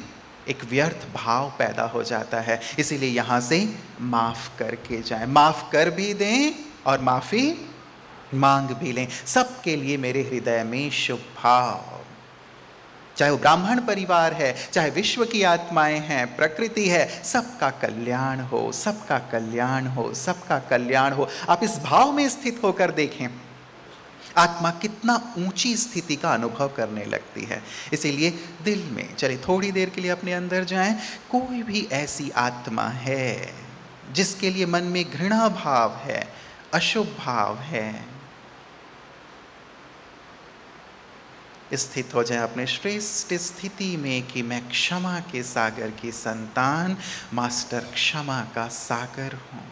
एक व्यर्थ भाव पैदा हो जाता है। इसीलिए यहाँ से माफ करके जाएं, माफ कर भी दें और माफी मांग भी लें। सबके लिए मेरे हृदय में शुभ भाव, चाहे वो ब्राह्मण परिवार है, चाहे विश्व की आत्माएं हैं, प्रकृति है, सबका कल्याण हो, सबका कल्याण हो, सबका कल्याण हो। आप इस भाव में स्थित होकर देखें, आत्मा कितना ऊंची स्थिति का अनुभव करने लगती है। इसीलिए दिल में चलिए थोड़ी देर के लिए अपने अंदर जाएं। कोई भी ऐसी आत्मा है जिसके लिए मन में घृणा भाव है, अशुभ भाव है, स्थित हो जाए अपने श्रेष्ठ स्थिति में कि मैं क्षमा के सागर की संतान, मास्टर क्षमा का सागर हूं,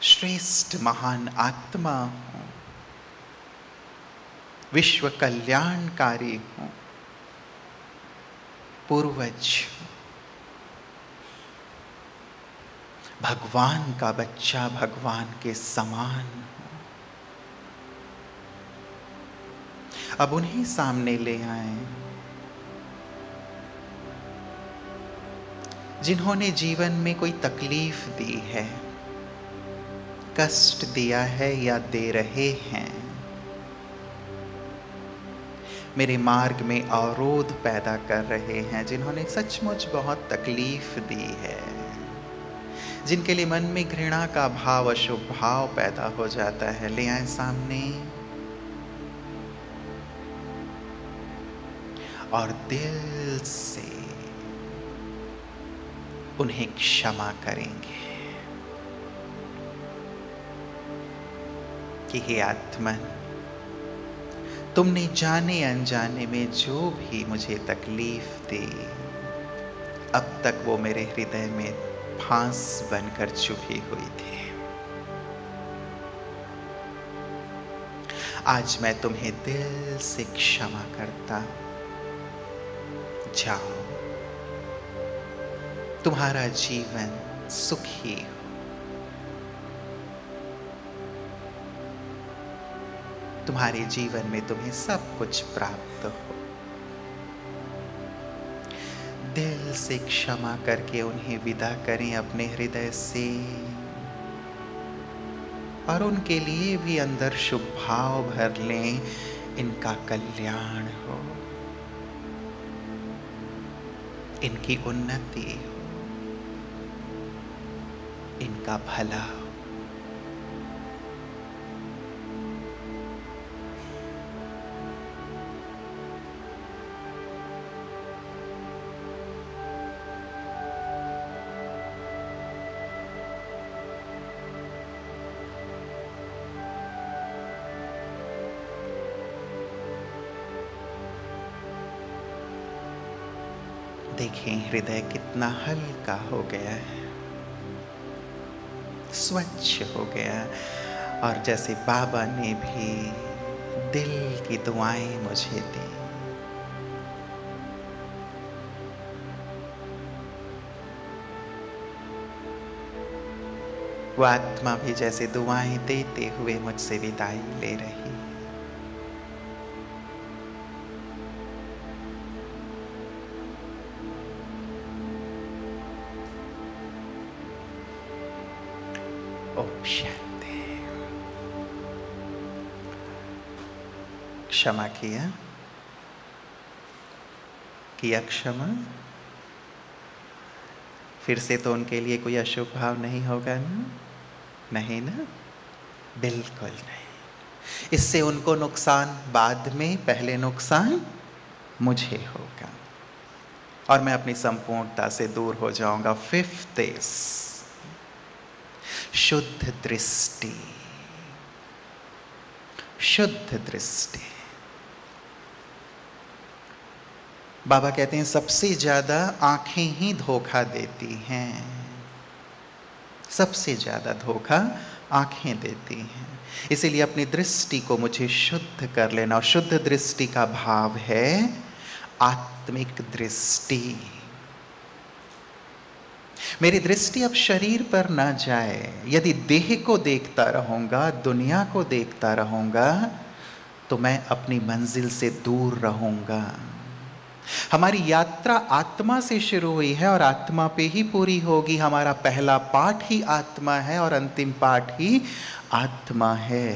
श्रेष्ठ महान आत्मा हूं, विश्व कल्याणकारी हूं, पूर्वज, भगवान का बच्चा, भगवान के समान हूं। अब उन्हें सामने ले आए जिन्होंने जीवन में कोई तकलीफ दी है, कष्ट दिया है या दे रहे हैं, मेरे मार्ग में अवरोध पैदा कर रहे हैं, जिन्होंने सचमुच बहुत तकलीफ दी है, जिनके लिए मन में घृणा का भाव, अशुभ भाव पैदा हो जाता है, ले आए सामने और दिल से उन्हें क्षमा करेंगे कि हे आत्मन, तुमने जाने अनजाने में जो भी मुझे तकलीफ दी, अब तक वो मेरे हृदय में फांस बनकर चुभी हुई थी। आज मैं तुम्हें दिल से क्षमा करता हूं। जाओ, तुम्हारा जीवन सुखी हो। तुम्हारे जीवन में तुम्हें सब कुछ प्राप्त हो। दिल से क्षमा करके उन्हें विदा करें अपने हृदय से, और उनके लिए भी अंदर शुभ भाव भर लें। इनका कल्याण हो, इनकी उन्नति हो, इनका भला हो। देखें हृदय कितना हल्का हो गया है, स्वच्छ हो गया, और जैसे बाबा ने भी दिल की दुआएं मुझे दी। वो आत्मा भी जैसे दुआएं देते हुए मुझसे विदाई ले रही। ओम शांति। क्षमा किया क्षमा। फिर से तो उनके लिए कोई अशुभ भाव नहीं होगा ना? नहीं ना? बिल्कुल नहीं। इससे उनको नुकसान बाद में, पहले नुकसान मुझे होगा और मैं अपनी संपूर्णता से दूर हो जाऊंगा। फिफ्थ इज शुद्ध दृष्टि। शुद्ध दृष्टि। बाबा कहते हैं सबसे ज्यादा आंखें ही धोखा देती हैं। सबसे ज्यादा धोखा आंखें देती हैं। इसीलिए अपनी दृष्टि को मुझे शुद्ध कर लेना। और शुद्ध दृष्टि का भाव है आत्मिक दृष्टि। मेरी दृष्टि अब शरीर पर ना जाए। यदि देह को देखता रहूंगा, दुनिया को देखता रहूंगा, तो मैं अपनी मंजिल से दूर रहूंगा। हमारी यात्रा आत्मा से शुरू हुई है और आत्मा पे ही पूरी होगी। हमारा पहला पाठ ही आत्मा है और अंतिम पाठ ही आत्मा है।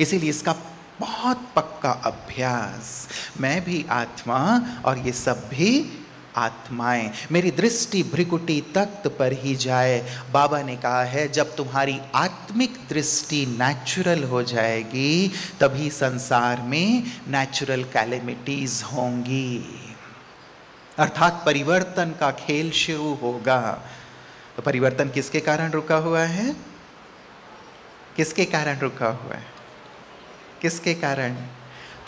इसीलिए इसका बहुत पक्का अभ्यास। मैं भी आत्मा और ये सब भी आत्माएं। मेरी दृष्टि भ्रिकुटी तख्त पर ही जाए। बाबा ने कहा है जब तुम्हारी आत्मिक दृष्टि नेचुरल हो जाएगी तभी संसार में नेचुरल कैलेमिटीज होंगी, अर्थात परिवर्तन का खेल शुरू होगा। तो परिवर्तन किसके कारण रुका हुआ है? किसके कारण रुका हुआ है? किसके कारण?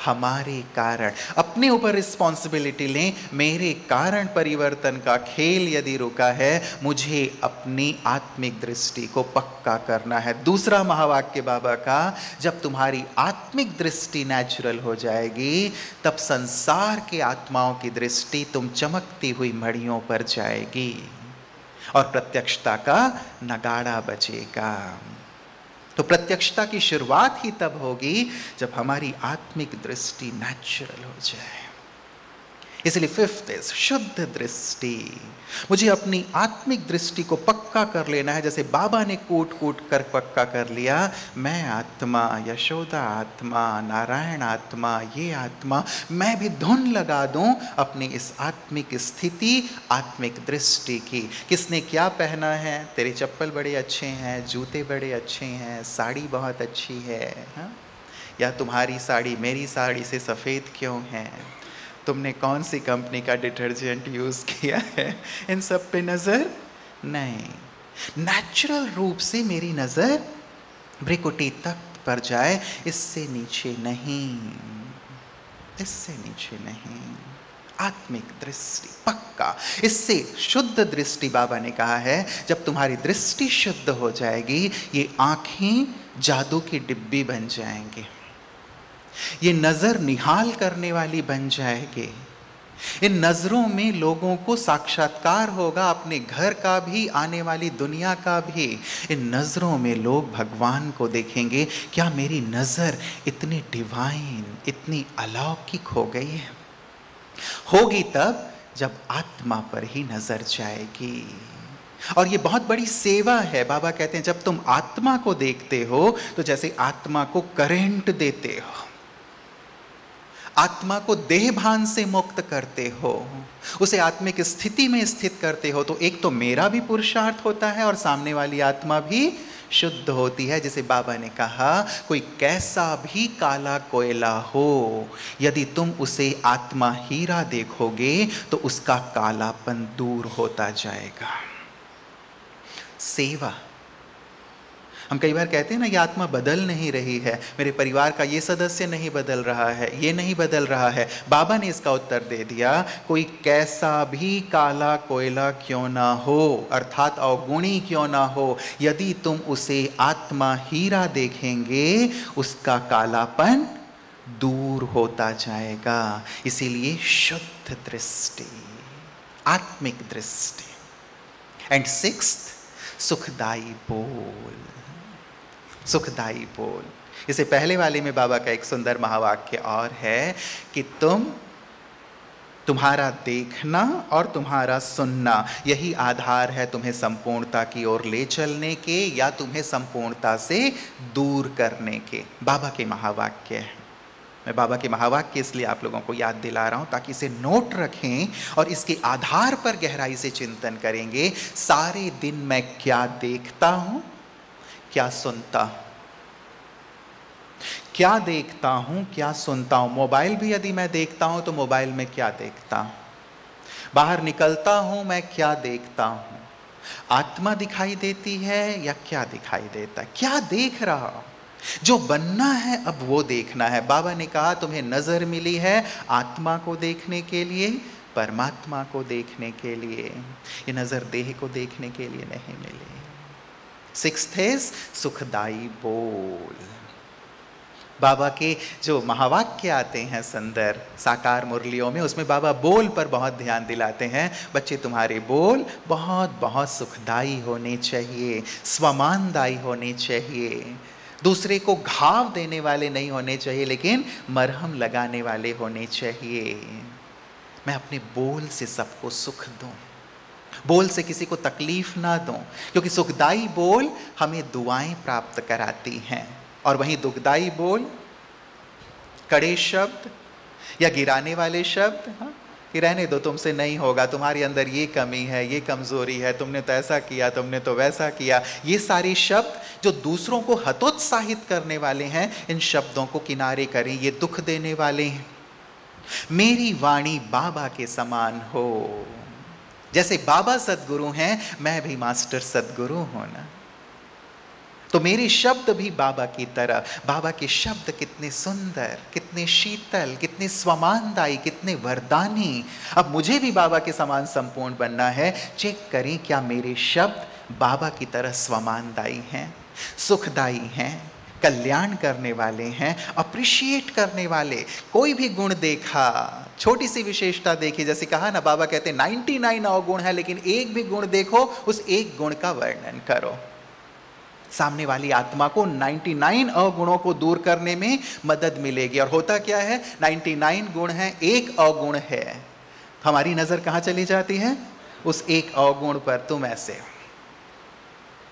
हमारे कारण। अपने ऊपर रिस्पॉन्सिबिलिटी लें। मेरे कारण परिवर्तन का खेल यदि रुका है, मुझे अपनी आत्मिक दृष्टि को पक्का करना है। दूसरा महावाक्य बाबा का, जब तुम्हारी आत्मिक दृष्टि नेचुरल हो जाएगी तब संसार के आत्माओं की दृष्टि तुम चमकती हुई मड़ियों पर जाएगी और प्रत्यक्षता का नगाड़ा बजेगा। तो प्रत्यक्षता की शुरुआत ही तब होगी जब हमारी आत्मिक दृष्टि नेचुरल हो जाए। इसलिए फिफ्थ इज शुद्ध दृष्टि। मुझे अपनी आत्मिक दृष्टि को पक्का कर लेना है, जैसे बाबा ने कूट कूट कर पक्का कर लिया। मैं आत्मा, यशोदा आत्मा, नारायण आत्मा, ये आत्मा। मैं भी धुन लगा दूं अपनी इस आत्मिक स्थिति, आत्मिक दृष्टि की। किसने क्या पहना है? तेरे चप्पल बड़े अच्छे हैं, जूते बड़े अच्छे हैं, साड़ी बहुत अच्छी है, हा? या तुम्हारी साड़ी मेरी साड़ी से सफ़ेद क्यों है? तुमने कौन सी कंपनी का डिटर्जेंट यूज़ किया है? इन सब पे नज़र नहीं। नेचुरल रूप से मेरी नज़र भ्रिकुटी तख्त पर जाए, इससे नीचे नहीं, इससे नीचे नहीं। आत्मिक दृष्टि पक्का। इससे शुद्ध दृष्टि बाबा ने कहा है जब तुम्हारी दृष्टि शुद्ध हो जाएगी, ये आँखें जादू की डिब्बी बन जाएंगे, ये नजर निहाल करने वाली बन जाएगी। इन नजरों में लोगों को साक्षात्कार होगा, अपने घर का भी, आने वाली दुनिया का भी। इन नजरों में लोग भगवान को देखेंगे। क्या मेरी नजर इतनी डिवाइन, इतनी अलौकिक हो गई है? होगी तब जब आत्मा पर ही नजर जाएगी। और ये बहुत बड़ी सेवा है। बाबा कहते हैं जब तुम आत्मा को देखते हो तो जैसे आत्मा को करंट देते हो, आत्मा को देह भान से मुक्त करते हो, उसे आत्मिक स्थिति में स्थित करते हो, तो एक तो मेरा भी पुरुषार्थ होता है और सामने वाली आत्मा भी शुद्ध होती है। जिसे बाबा ने कहा, कोई कैसा भी काला कोयला हो, यदि तुम उसे आत्मा हीरा देखोगे तो उसका कालापन दूर होता जाएगा। सेवा। हम कई बार कहते हैं ना, ये आत्मा बदल नहीं रही है, मेरे परिवार का ये सदस्य नहीं बदल रहा है, ये नहीं बदल रहा है। बाबा ने इसका उत्तर दे दिया, कोई कैसा भी काला कोयला क्यों ना हो, अर्थात अवगुणी क्यों ना हो, यदि तुम उसे आत्मा हीरा देखेंगे उसका कालापन दूर होता जाएगा। इसीलिए शुद्ध दृष्टि, आत्मिक दृष्टि। एंड सिक्स्थ, सुखदाई बोल। सुखदाई बोल। इसे पहले वाले में बाबा का एक सुंदर महावाक्य और है कि तुम्हारा देखना और तुम्हारा सुनना, यही आधार है तुम्हें संपूर्णता की ओर ले चलने के या तुम्हें संपूर्णता से दूर करने के। बाबा के महावाक्य है। मैं बाबा के महावाक्य इसलिए आप लोगों को याद दिला रहा हूं ताकि इसे नोट रखें और इसके आधार पर गहराई से चिंतन करेंगे। सारे दिन मैं क्या देखता हूं, क्या सुनता हूं, क्या देखता हूं, क्या सुनता हूं। मोबाइल भी यदि मैं देखता हूं तो मोबाइल में क्या देखता हूं। बाहर निकलता हूं मैं क्या देखता हूं। आत्मा दिखाई देती है या क्या दिखाई देता है, क्या देख रहा हूं। जो बनना है अब वो देखना है। बाबा ने कहा तुम्हें नजर मिली है आत्मा को देखने के लिए, परमात्मा को देखने के लिए। ये नजर देह को देखने के लिए नहीं मिली। सिक्स्थ है सुखदाई बोल। बाबा के जो महावाक्य आते हैं सुंदर साकार मुरलियों में, उसमें बाबा बोल पर बहुत ध्यान दिलाते हैं। बच्चे तुम्हारे बोल बहुत बहुत सुखदाई होने चाहिए, स्वमानदायी होने चाहिए, दूसरे को घाव देने वाले नहीं होने चाहिए, लेकिन मरहम लगाने वाले होने चाहिए। मैं अपने बोल से सबको सुख दूं, बोल से किसी को तकलीफ ना दूं, क्योंकि सुखदाई बोल हमें दुआएं प्राप्त कराती हैं। और वहीं दुखदाई बोल, कड़े शब्द या गिराने वाले शब्द, हाँ कि रहने दो, तुमसे नहीं होगा, तुम्हारे अंदर ये कमी है, ये कमजोरी है, तुमने तो ऐसा किया, तुमने तो वैसा किया, ये सारे शब्द जो दूसरों को हतोत्साहित करने वाले हैं, इन शब्दों को किनारे करें। ये दुख देने वाले हैं। मेरी वाणी बाबा के समान हो। जैसे बाबा सद्गुरु हैं, मैं भी मास्टर सद्गुरु हूं ना, तो मेरे शब्द भी बाबा की तरह। बाबा के शब्द कितने सुंदर, कितने शीतल, कितने स्वमानदायी, कितने वरदानी। अब मुझे भी बाबा के समान संपूर्ण बनना है। चेक करें क्या मेरे शब्द बाबा की तरह स्वमानदायी हैं, सुखदायी हैं, कल्याण करने वाले हैं, अप्रिशिएट करने वाले। कोई भी गुण देखा, छोटी सी विशेषता देखी, जैसे कहा ना, बाबा कहते हैं 99 अवगुण है, लेकिन एक भी गुण देखो, उस एक गुण का वर्णन करो। सामने वाली आत्मा को 99 अवगुणों को दूर करने में मदद मिलेगी। और होता क्या है, 99 गुण है, एक अवगुण है, हमारी नजर कहां चली जाती है, उस एक अवगुण पर। तुम ऐसे हो,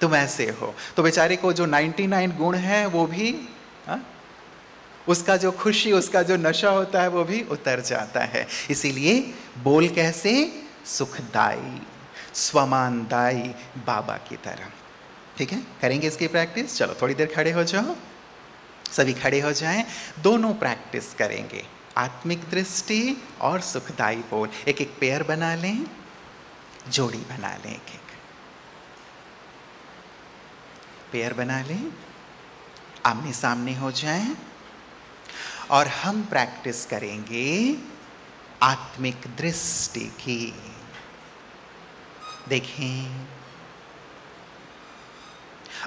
तुम ऐसे हो, तो बेचारे को जो 99 गुण है वो भी उसका जो खुशी, उसका जो नशा होता है वो भी उतर जाता है। इसीलिए बोल कैसे, सुखदाई, स्वमानदायी, बाबा की तरह। ठीक है, करेंगे इसकी प्रैक्टिस। चलो थोड़ी देर खड़े हो जाओ, सभी खड़े हो जाएं, दोनों प्रैक्टिस करेंगे, आत्मिक दृष्टि और सुखदाई बोल। एक एक पेयर बना लें, जोड़ी बना लें, एक एक पेयर बना लें, आमने सामने हो जाएं और हम प्रैक्टिस करेंगे आत्मिक दृष्टि की। देखें,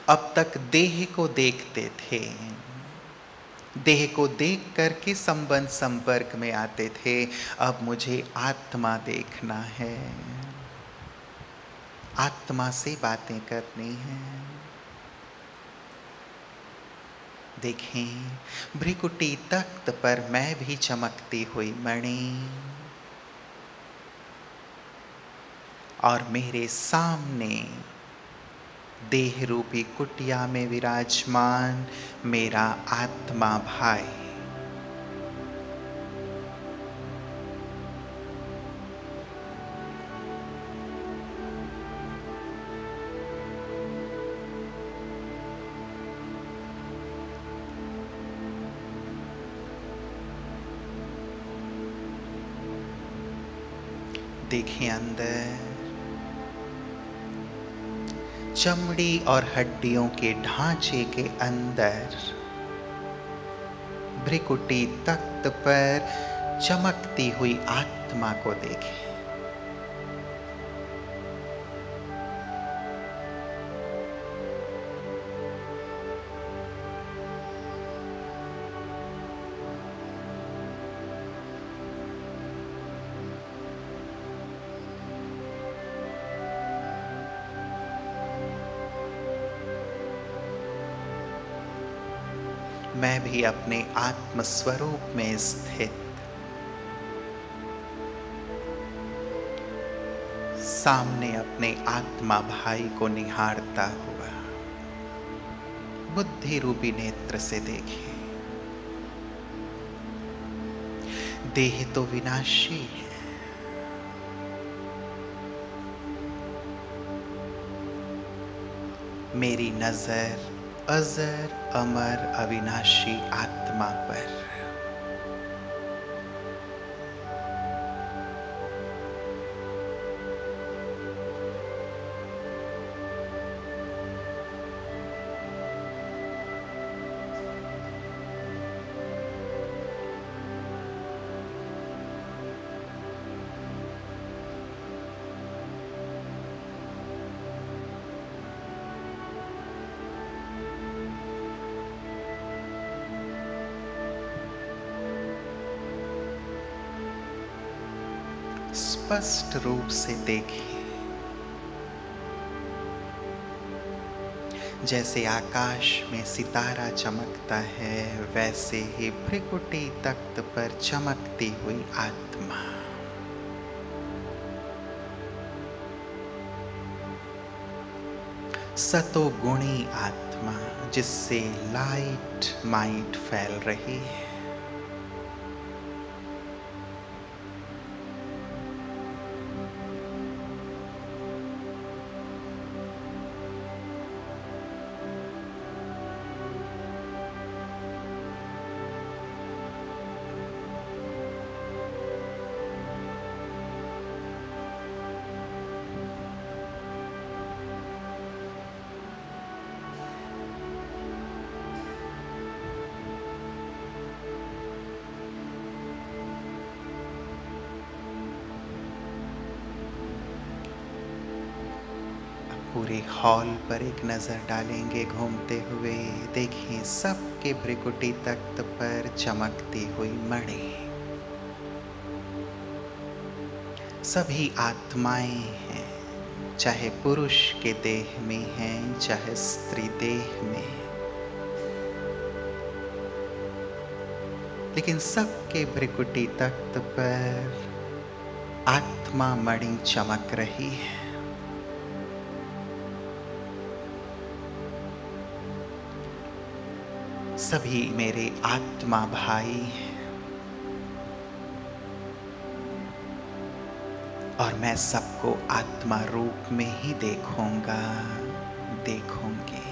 अब तक देह को देखते थे, देह को देख करके संबंध संपर्क में आते थे। अब मुझे आत्मा देखना है, आत्मा से बातें करनी है। देखें, भ्रिकुटी तख्त पर मैं भी चमकती हुई मणि, और मेरे सामने देह रूपी कुटिया में विराजमान मेरा आत्मा भाई। देखें अंदर, चमड़ी और हड्डियों के ढांचे के अंदर भ्रिकुटी तख्त पर चमकती हुई आत्मा को देखें। मैं भी अपने आत्म स्वरूप में स्थित सामने अपने आत्मा भाई को निहारता हुआ बुद्धि रूपी नेत्र से देखें। देह तो विनाशी है, मेरी नजर अजर अमर अविनाशी आत्मा पर। स्पष्ट रूप से देखिए, जैसे आकाश में सितारा चमकता है, वैसे ही भ्रिकुटी तख्त पर चमकती हुई आत्मा। सतोगुणी आत्मा, जिससे लाइट माइट फैल रही है। पूरे हॉल पर एक नजर डालेंगे घूमते हुए। देखिए, सबके भ्रिकुटी तख्त पर चमकती हुई मणि। सभी आत्माएं हैं, चाहे पुरुष के देह में हैं, चाहे स्त्री देह में, लेकिन सबके भ्रिकुटी तख्त पर आत्मा मणि चमक रही है। सभी मेरे आत्मा भाई हैं, और मैं सबको आत्मा रूप में ही देखूंगा, देखूंगी।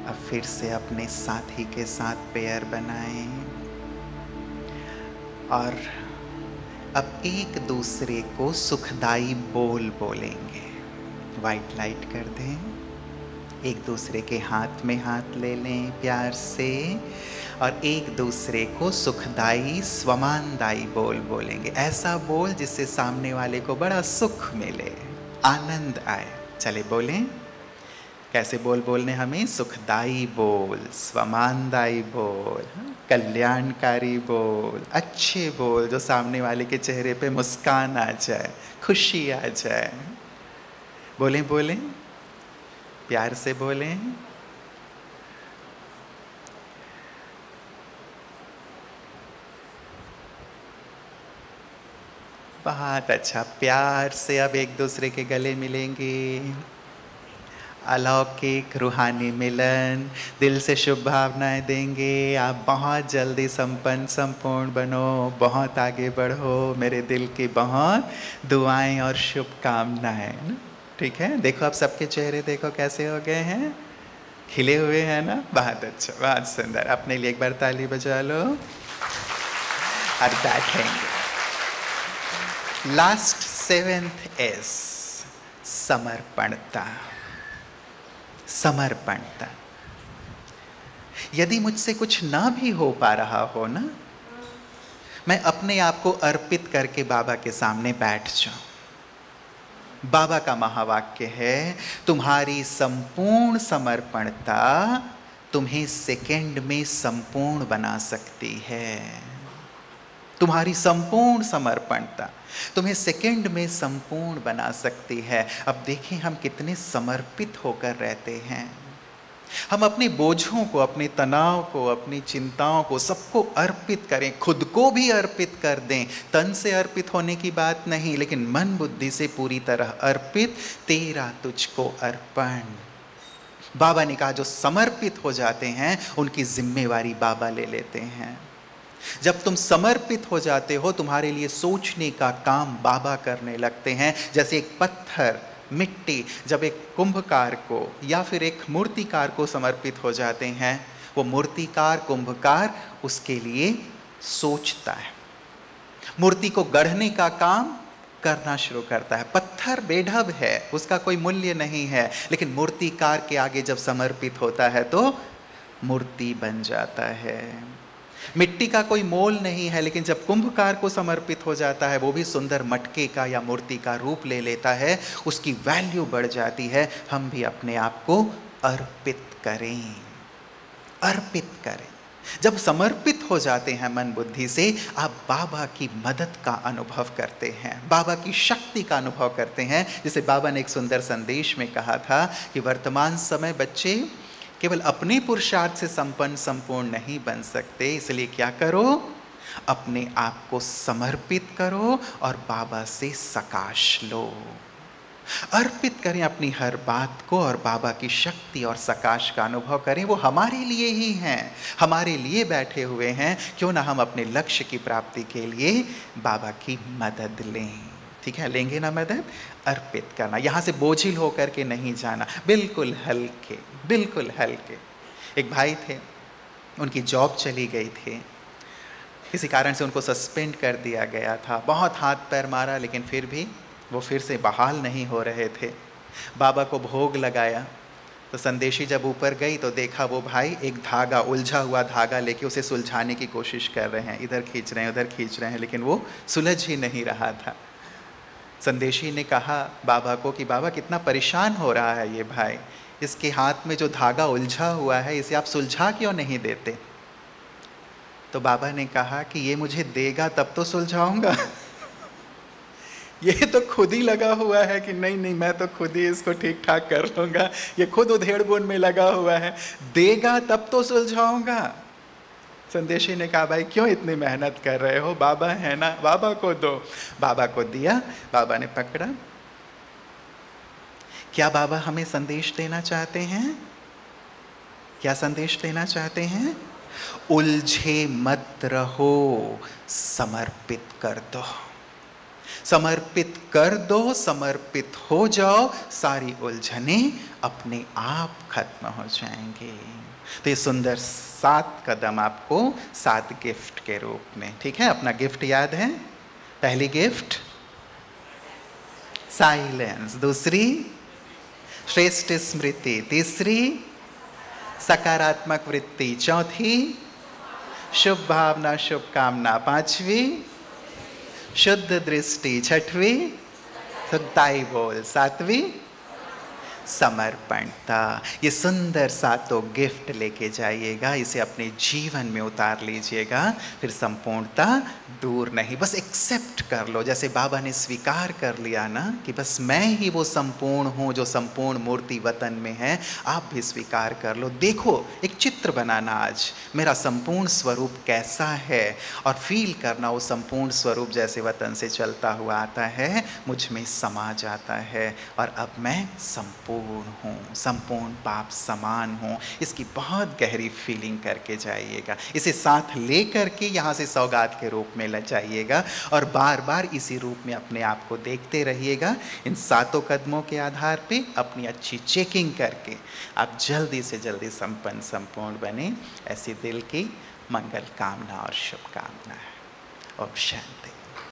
अब फिर से अपने साथी के साथ पेयर बनाएं और अब एक दूसरे को सुखदाई बोल बोलेंगे। वाइट लाइट कर दें। एक दूसरे के हाथ में हाथ ले लें प्यार से और एक दूसरे को सुखदाई स्वमानदाई बोल बोलेंगे। ऐसा बोल जिससे सामने वाले को बड़ा सुख मिले, आनंद आए। चले बोलें। कैसे बोल बोलने हमें? सुखदाई बोल, स्वमानदाई बोल, कल्याणकारी बोल, अच्छे बोल जो सामने वाले के चेहरे पे मुस्कान आ जाए, खुशी आ जाए। बोलें बोलें, प्यार से बोलें। बहुत अच्छा। प्यार से अब एक दूसरे के गले मिलेंगे। अलौकिक रूहानी मिलन, दिल से शुभ भावनाएं देंगे। आप बहुत जल्दी संपन्न संपूर्ण बनो, बहुत आगे बढ़ो। मेरे दिल की बहुत दुआएं और शुभकामनाएं। ठीक है, देखो आप सबके चेहरे देखो कैसे हो गए हैं, खिले हुए हैं ना। बहुत अच्छा, बहुत सुंदर। अपने लिए एक बार ताली बजा लो और बैठेंगे। Last 7th S, समर्पणता। समर्पणता। यदि मुझसे कुछ ना भी हो पा रहा हो ना, मैं अपने आप को अर्पित करके बाबा के सामने बैठ जाऊं। बाबा का महावाक्य है, तुम्हारी संपूर्ण समर्पणता तुम्हें सेकंड में संपूर्ण बना सकती है। तुम्हारी संपूर्ण समर्पणता तुम्हें सेकंड में संपूर्ण बना सकती है। अब देखें हम कितने समर्पित होकर रहते हैं। हम अपने बोझों को, अपने तनाव को, अपनी चिंताओं को सबको अर्पित करें, खुद को भी अर्पित कर दें। तन से अर्पित होने की बात नहीं, लेकिन मन बुद्धि से पूरी तरह अर्पित। तेरा तुझको अर्पण। बाबा ने कहा जो समर्पित हो जाते हैं उनकी जिम्मेवारी बाबा ले लेते हैं। जब तुम समर्पित हो जाते हो, तुम्हारे लिए सोचने का काम बाबा करने लगते हैं। जैसे एक पत्थर, मिट्टी जब एक कुंभकार को या फिर एक मूर्तिकार को समर्पित हो जाते हैं, वो मूर्तिकार, कुंभकार उसके लिए सोचता है, मूर्ति को गढ़ने का काम करना शुरू करता है। पत्थर बेढब है, उसका कोई मूल्य नहीं है, लेकिन मूर्तिकार के आगे जब समर्पित होता है तो मूर्ति बन जाता है। मिट्टी का कोई मोल नहीं है, लेकिन जब कुंभकार को समर्पित हो जाता है, वो भी सुंदर मटके का या मूर्ति का रूप ले लेता है, उसकी वैल्यू बढ़ जाती है। हम भी अपने आप को अर्पित करें, अर्पित करें। जब समर्पित हो जाते हैं मन बुद्धि से, आप बाबा की मदद का अनुभव करते हैं, बाबा की शक्ति का अनुभव करते हैं। जैसे बाबा ने एक सुंदर संदेश में कहा था कि वर्तमान समय बच्चे केवल अपने पुरुषार्थ से संपन्न संपूर्ण नहीं बन सकते, इसलिए क्या करो? अपने आप को समर्पित करो और बाबा से सकाश लो। अर्पित करें अपनी हर बात को और बाबा की शक्ति और सकाश का अनुभव करें। वो हमारे लिए ही हैं, हमारे लिए बैठे हुए हैं। क्यों ना हम अपने लक्ष्य की प्राप्ति के लिए बाबा की मदद लें। ठीक है, लेंगे ना मदद? अर्पित करना, यहाँ से बोझिल होकर के नहीं जाना, बिल्कुल हल्के, बिल्कुल हल्के। एक भाई थे, उनकी जॉब चली गई थी, किसी कारण से उनको सस्पेंड कर दिया गया था। बहुत हाथ पैर मारा, लेकिन फिर भी वो फिर से बहाल नहीं हो रहे थे। बाबा को भोग लगाया तो संदेशी जब ऊपर गई तो देखा वो भाई एक धागा, उलझा हुआ धागा लेके उसे सुलझाने की कोशिश कर रहे हैं, इधर खींच रहे हैं, उधर खींच रहे हैं, लेकिन वो सुलझ ही नहीं रहा था। संदेशी ने कहा बाबा को कि बाबा कितना परेशान हो रहा है ये भाई, इसके हाथ में जो धागा उलझा हुआ है इसे आप सुलझा क्यों नहीं देते? तो बाबा ने कहा कि ये मुझे देगा तब तो सुलझाऊंगा। ये तो खुद ही लगा हुआ है कि नहीं नहीं मैं तो खुद ही इसको ठीक ठाक कर लूँगा, ये खुद उधेड़ बुन में लगा हुआ है, देगा तब तो सुलझाऊंगा। संदेशी ने कहा भाई क्यों इतनी मेहनत कर रहे हो, बाबा है ना, बाबा को दो। बाबा को दिया, बाबा ने पकड़ा। क्या बाबा हमें संदेश देना चाहते हैं? क्या संदेश देना चाहते हैं? उलझे मत रहो, समर्पित कर दो, समर्पित कर दो, समर्पित हो जाओ, सारी उलझने अपने आप खत्म हो जाएंगे। तो ये सुंदर 7 कदम आपको 7 गिफ्ट के रूप में, ठीक है? अपना गिफ्ट याद है? पहली गिफ्ट साइलेंस, दूसरी श्रेष्ठ स्मृति तीसरी, सकारात्मक वृत्ति चौथी, शुभ भावना शुभ कामना पांचवी, शुद्ध दृष्टि छठवीं, सुखदाई बोल सातवीं, समर्पणता। ये सुंदर सातों गिफ्ट लेके जाइएगा, इसे अपने जीवन में उतार लीजिएगा, फिर संपूर्णता दूर नहीं, बस एक्सेप्ट कर लो। जैसे बाबा ने स्वीकार कर लिया ना कि बस मैं ही वो संपूर्ण हूँ जो संपूर्ण मूर्ति वतन में है, आप भी स्वीकार कर लो। देखो, एक चित्र बनाना आज, मेरा संपूर्ण स्वरूप कैसा है, और फील करना वो संपूर्ण स्वरूप जैसे वतन से चलता हुआ आता है, मुझ में समा जाता है, और अब मैं संपूर्ण हूँ, संपूर्ण पाप समान हूँ। इसकी बहुत गहरी फीलिंग करके जाइएगा, इसे साथ ले करके यहाँ से सौगात के रूप में ले जाइएगा, और बार बार इसी रूप में अपने आप को देखते रहिएगा। इन सातों कदमों के आधार पे अपनी अच्छी चेकिंग करके आप जल्दी से जल्दी संपन्न संपूर्ण बने, ऐसी दिल की मंगल कामना और शुभकामना है। ओम शांति।